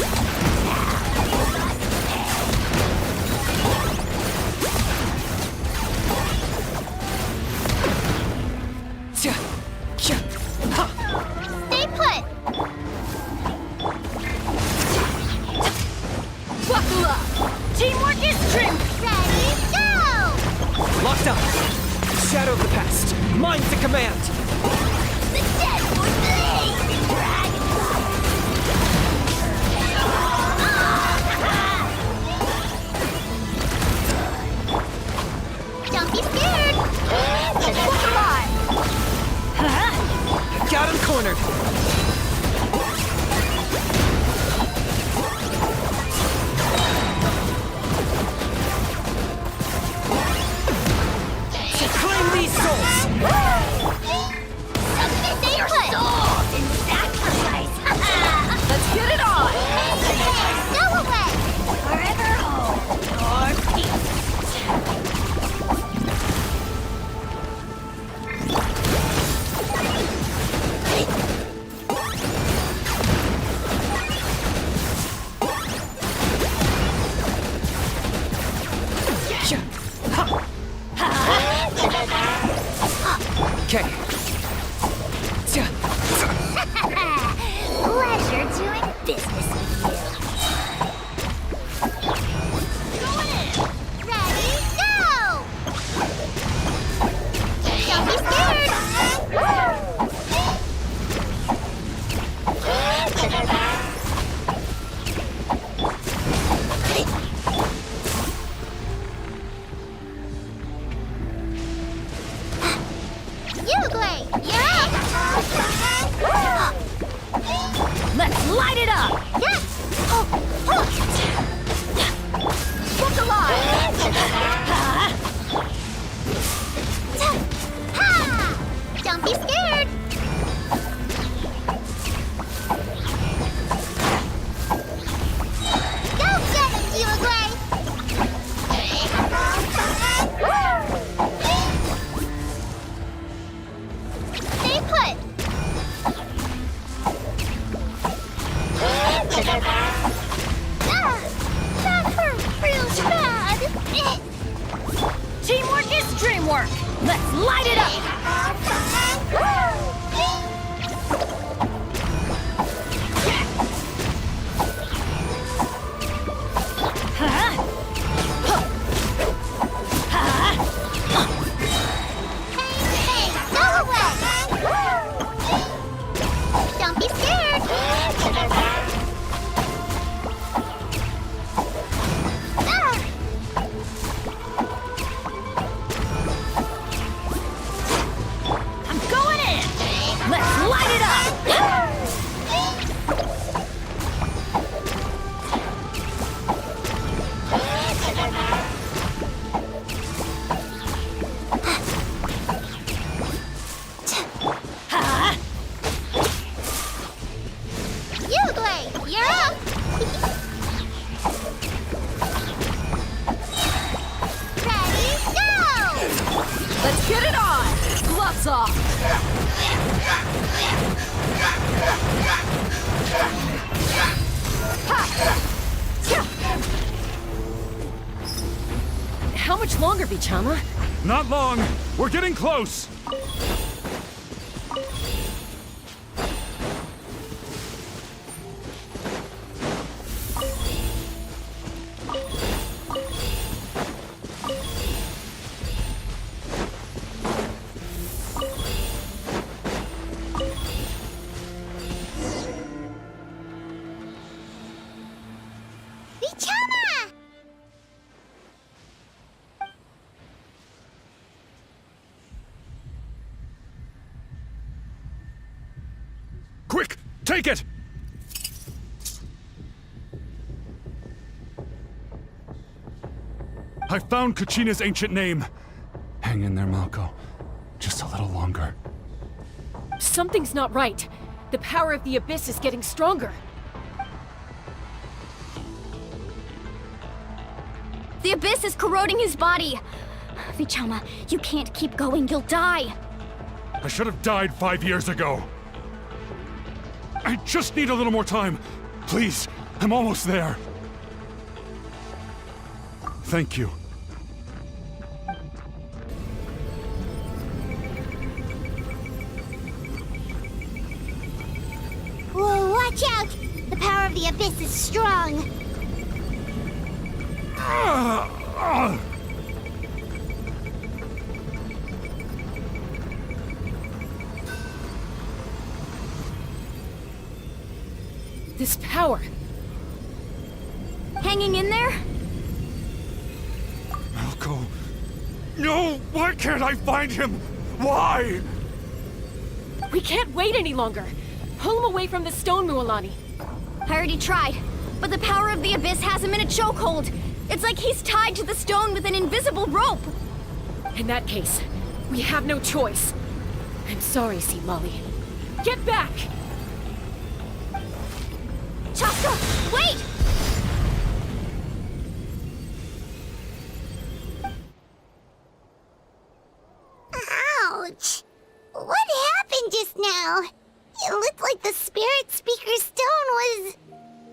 Stay put! Buckle up! Teamwork is strength! Ready, go! Locked up! Shadow of the past! Mine to command! The dead would bleed! Dragon! Don't be scared! Look alive! Got him cornered! Claim these souls! Submit your souls in sacrifice! Let's get it on! Go away! Forever hold your peace! Okay. Pleasure doing business with you. Go in! Ready, go! Don't be scared! You go That hurt real bad. Teamwork is dreamwork! Let's light it up! Hey, go away! Don't be scared! I'm going in! Let's light it up! Yugli, you're up! Ready, go! Let's get it on! Gloves off! How much longer, Vichama? Not long. We're getting close. Vichama! Quick, take it! I found Kachina's ancient name. Hang in there, Malko. Just a little longer. Something's not right. The power of the Abyss is getting stronger. The Abyss is corroding his body! Vichama, you can't keep going, you'll die! I should have died 5 years ago. I just need a little more time. Please, I'm almost there. Thank you. Whoa, watch out! The power of the Abyss is strong. This power. Hanging in there? Malko. No! Why can't I find him? Why? We can't wait any longer. Pull him away from the stone, Mualani. I already tried, but the power of the Abyss has him in a chokehold. It's like he's tied to the stone with an invisible rope. In that case, we have no choice. I'm sorry, Sea Molly. Get back! Chaska, wait! Ouch! What happened just now? It looked like the Spirit Speaker's stone was...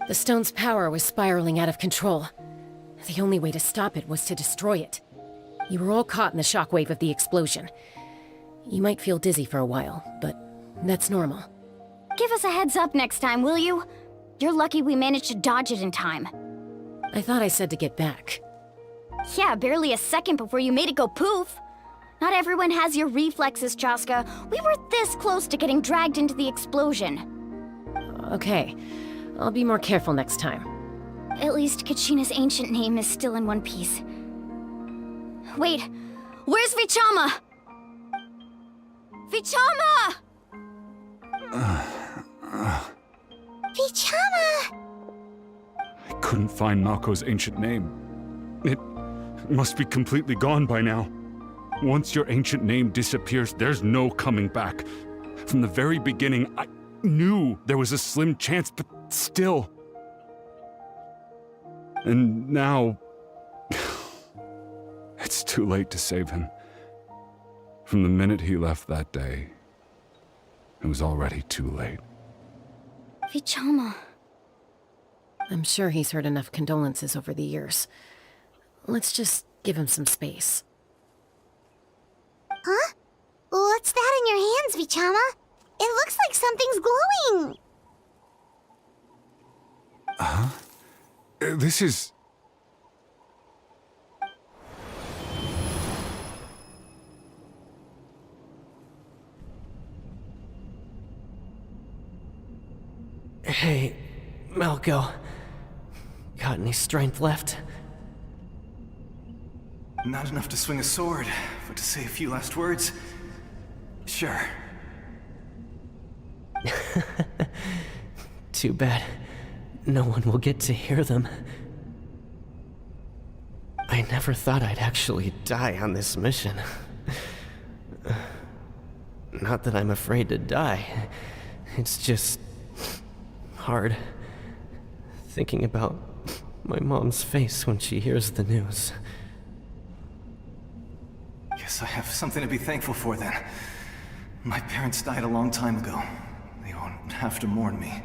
The stone's power was spiraling out of control. The only way to stop it was to destroy it. You were all caught in the shockwave of the explosion. You might feel dizzy for a while, but that's normal. Give us a heads up next time, will you? You're lucky we managed to dodge it in time. I thought I said to get back. Yeah, barely a second before you made it go poof. Not everyone has your reflexes, Chaska. We were this close to getting dragged into the explosion. Okay, I'll be more careful next time. At least Kachina's ancient name is still in one piece. Wait, where's Vichama? Vichama! Vichama! I couldn't find Malko's ancient name. It must be completely gone by now. Once your ancient name disappears, there's no coming back. From the very beginning, I knew there was a slim chance, but still. And now... it's too late to save him. From the minute he left that day, it was already too late. Vichama. I'm sure he's heard enough condolences over the years. Let's just give him some space. Huh? What's that in your hands, Vichama? It looks like something's glowing! Huh? This is... Hey, Malco. Got any strength left? Not enough to swing a sword, but to say a few last words? Sure. Too bad. No one will get to hear them. I never thought I'd actually die on this mission. Not that I'm afraid to die. It's just... hard. Thinking about my mom's face when she hears the news. Guess I have something to be thankful for then. My parents died a long time ago. They won't have to mourn me.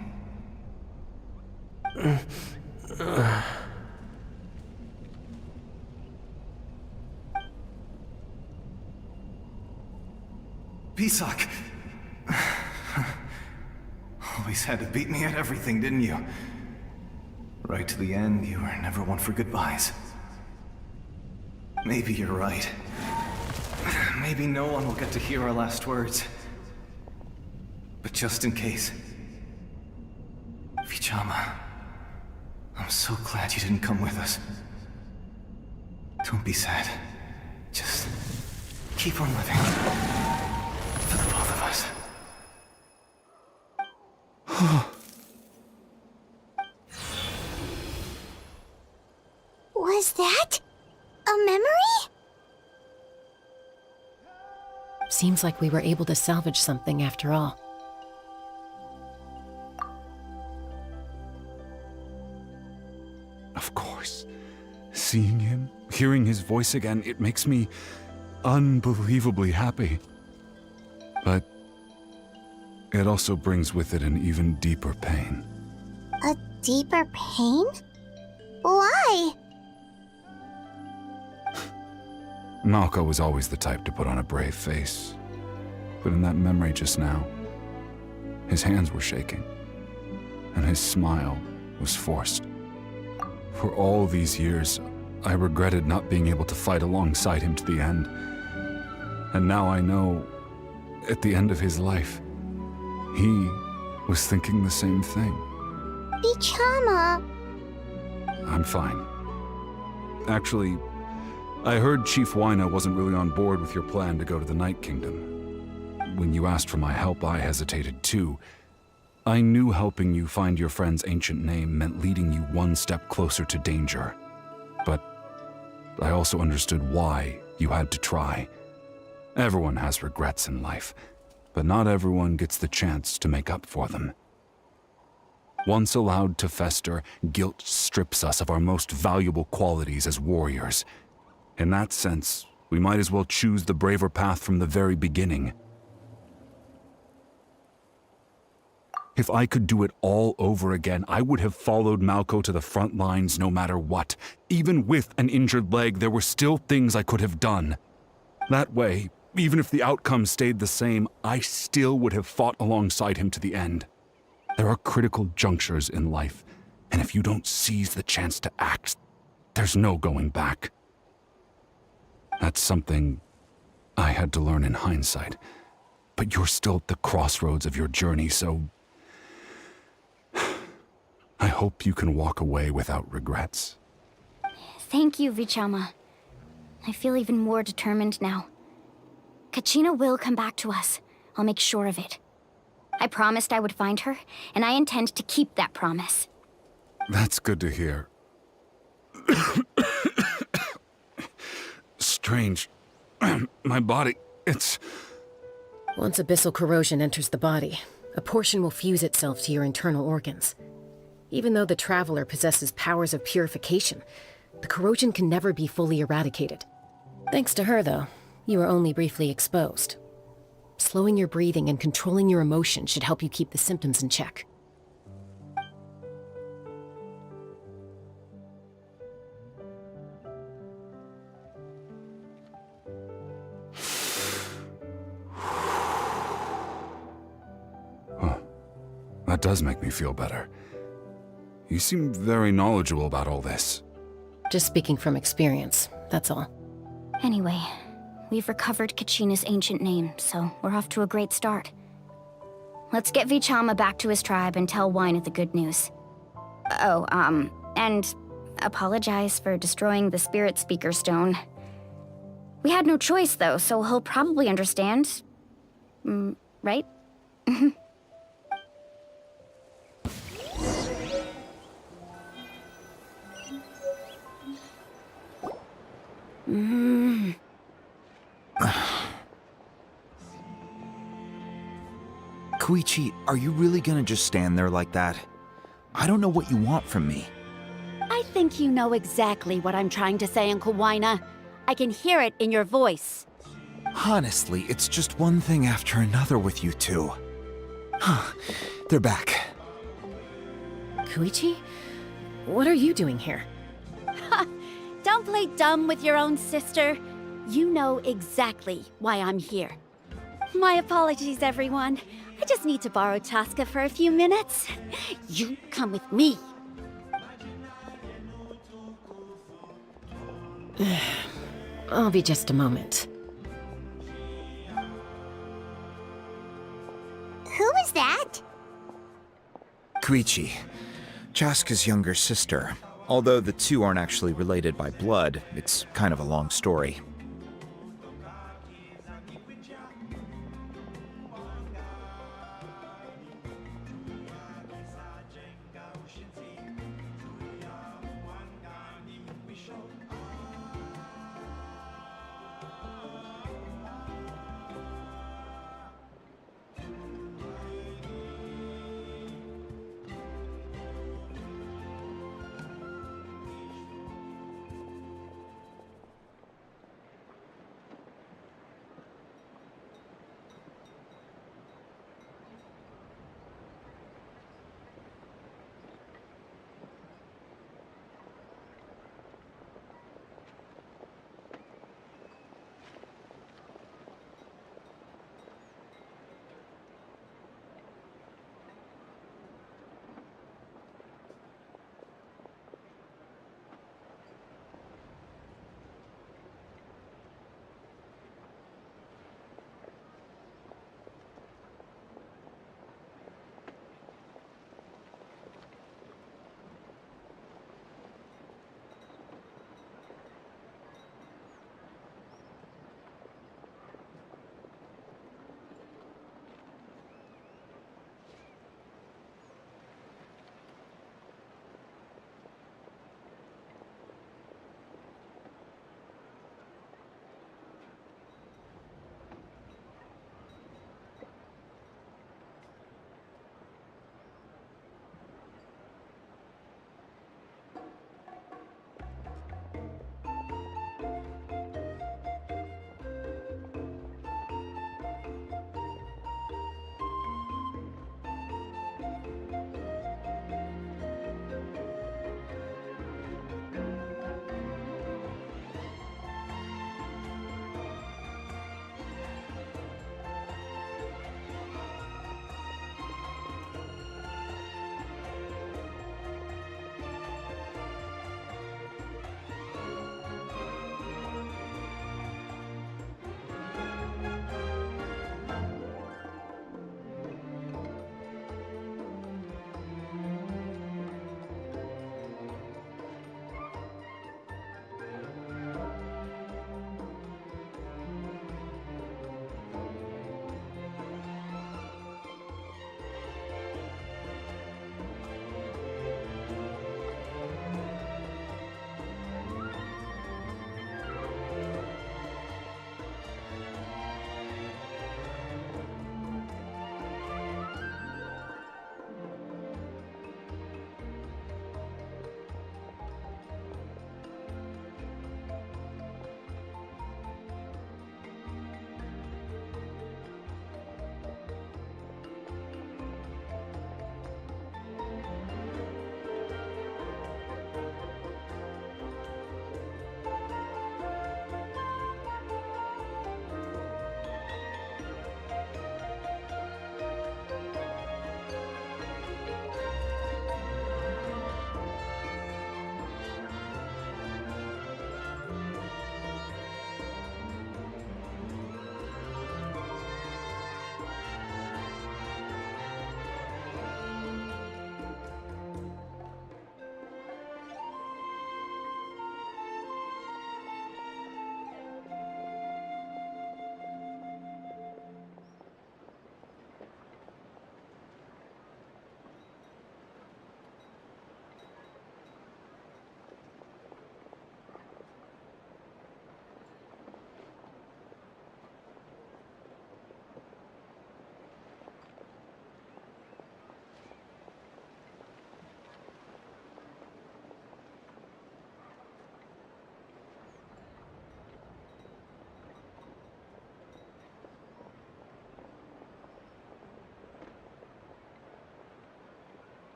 Pisak! Always had to beat me at everything, didn't you? Right to the end, you were never one for goodbyes. Maybe you're right. Maybe no one will get to hear our last words. But just in case... Vichama, I'm so glad you didn't come with us. Don't be sad. Just keep on living. For the both of us. Was that a memory? Seems like we were able to salvage something after all. Of course. Seeing him, hearing his voice again, it makes me unbelievably happy. But it also brings with it an even deeper pain. A deeper pain? Why? Malco was always the type to put on a brave face. But in that memory just now, his hands were shaking, and his smile was forced. For all these years, I regretted not being able to fight alongside him to the end. And now I know, at the end of his life, he was thinking the same thing. Vichama. I'm fine. Actually, I heard Chief Wyna wasn't really on board with your plan to go to the Night Kingdom. When you asked for my help, I hesitated too. I knew helping you find your friend's ancient name meant leading you one step closer to danger. But I also understood why you had to try. Everyone has regrets in life, but not everyone gets the chance to make up for them. Once allowed to fester, guilt strips us of our most valuable qualities as warriors. In that sense, we might as well choose the braver path from the very beginning. If I could do it all over again, I would have followed Malco to the front lines no matter what. Even with an injured leg, there were still things I could have done. That way, even if the outcome stayed the same, I still would have fought alongside him to the end. There are critical junctures in life, and if you don't seize the chance to act, there's no going back. That's something I had to learn in hindsight. But you're still at the crossroads of your journey, so I hope you can walk away without regrets. Thank you, Vichama. I feel even more determined now. Kachina will come back to us. I'll make sure of it. I promised I would find her, and I intend to keep that promise. That's good to hear. Strange. My body, it's... Once abyssal corrosion enters the body, a portion will fuse itself to your internal organs. Even though the Traveler possesses powers of purification, the corrosion can never be fully eradicated. Thanks to her, though, you are only briefly exposed. Slowing your breathing and controlling your emotions should help you keep the symptoms in check. does make me feel better. You seem very knowledgeable about all this. Just speaking from experience, that's all. Anyway, we've recovered Kachina's ancient name, so we're off to a great start. Let's get Vichama back to his tribe and tell Wyneth the good news. Oh, and apologize for destroying the Spirit Speaker Stone. We had no choice, though, so he'll probably understand. Right? Koichi, are you really gonna just stand there like that? I don't know what you want from me. I think you know exactly what I'm trying to say, Uncle Wyna. I can hear it in your voice. Honestly, it's just one thing after another with you two. They're back. Koichi? What are you doing here? Don't play dumb with your own sister. You know exactly why I'm here. My apologies, everyone. I just need to borrow Tosca for a few minutes. You come with me. I'll be just a moment. Who is that? Koichi, Chaska's younger sister. Although the two aren't actually related by blood, it's kind of a long story.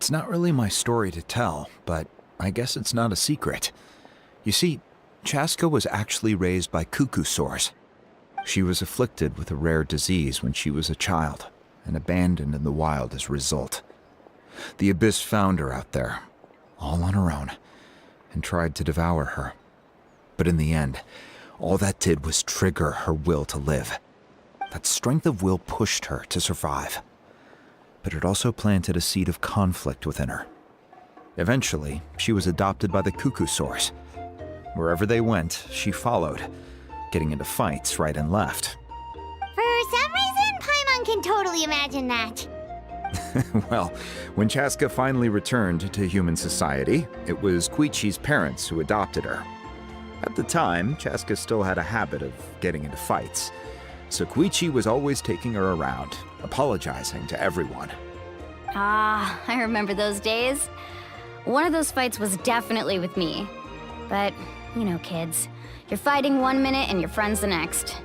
It's not really my story to tell, but I guess it's not a secret. You see, Chaska was actually raised by cuckoo sores. She was afflicted with a rare disease when she was a child, and abandoned in the wild as a result. The Abyss found her out there, all on her own, and tried to devour her. But in the end, all that did was trigger her will to live. That strength of will pushed her to survive. But it also planted a seed of conflict within her. Eventually, she was adopted by the cuckoo sores. Wherever they went, she followed, getting into fights right and left. For some reason, Paimon can totally imagine that. Well, when Chaska finally returned to human society, it was Koichi's parents who adopted her. At the time, Chaska still had a habit of getting into fights, so Koichi was always taking her around, apologizing to everyone. Ah, I remember those days. One of those fights was definitely with me. But, you know, kids. You're fighting one minute and your friend's the next.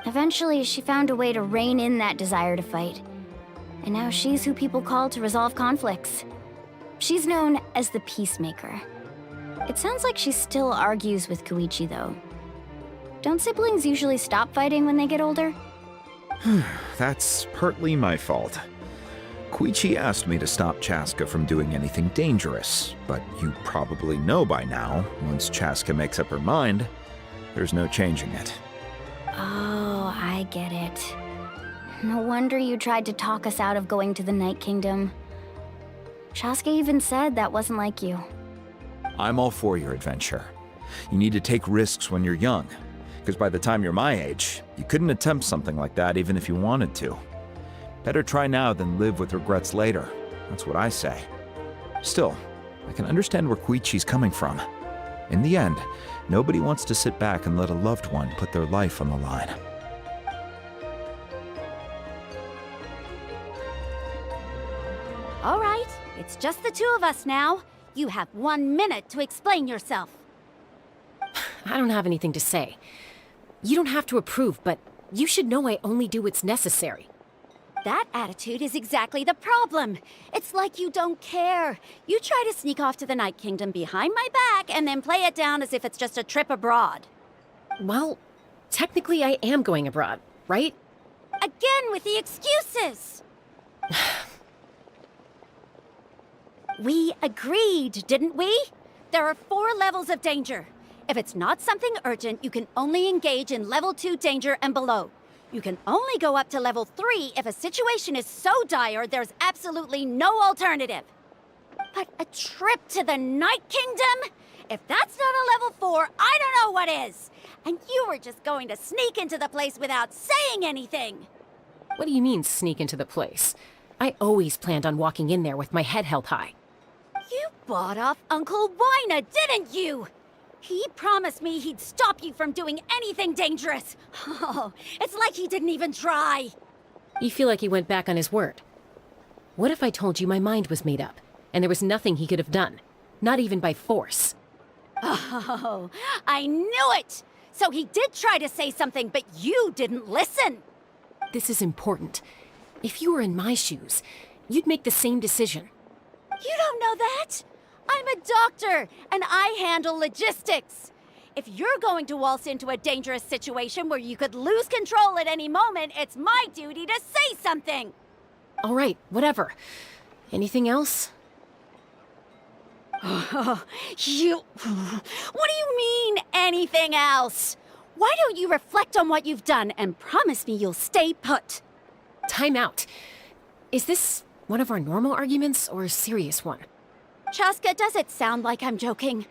Eventually, she found a way to rein in that desire to fight. And now she's who people call to resolve conflicts. She's known as the Peacemaker. It sounds like she still argues with Koichi, though. Don't siblings usually stop fighting when they get older? That's partly my fault. Koichi asked me to stop Chaska from doing anything dangerous, but you probably know by now, once Chaska makes up her mind, there's no changing it. Oh, I get it. No wonder you tried to talk us out of going to the Night Kingdom. Chaska even said that wasn't like you. I'm all for your adventure. You need to take risks when you're young, because by the time you're my age, you couldn't attempt something like that even if you wanted to. Better try now than live with regrets later. That's what I say. Still, I can understand where Koichi's coming from. In the end, nobody wants to sit back and let a loved one put their life on the line. All right, it's just the two of us now. You have 1 minute to explain yourself. I don't have anything to say. You don't have to approve, but you should know I only do what's necessary. That attitude is exactly the problem. It's like you don't care. You try to sneak off to the Night Kingdom behind my back and then play it down as if it's just a trip abroad. Well, technically I am going abroad, right? Again with the excuses! We agreed, didn't we? There are 4 levels of danger. If it's not something urgent, you can only engage in level 2 danger and below. You can only go up to level 3 if a situation is so dire there's absolutely no alternative. But a trip to the Night Kingdom? If that's not a level 4, I don't know what is. And you were just going to sneak into the place without saying anything. What do you mean, sneak into the place? I always planned on walking in there with my head held high. You bought off Uncle Wina, didn't you? He promised me he'd stop you from doing anything dangerous. Oh, it's like he didn't even try. You feel like he went back on his word. What if I told you my mind was made up, and there was nothing he could have done? Not even by force. Oh, I knew it! So he did try to say something, but you didn't listen. This is important. If you were in my shoes, you'd make the same decision. You don't know that? I'm a doctor, and I handle logistics. If you're going to waltz into a dangerous situation where you could lose control at any moment, it's my duty to say something. All right, whatever. Anything else? What do you mean, anything else? Why don't you reflect on what you've done and promise me you'll stay put? Time out. Is this one of our normal arguments or a serious one? Chaska, does it sound like I'm joking?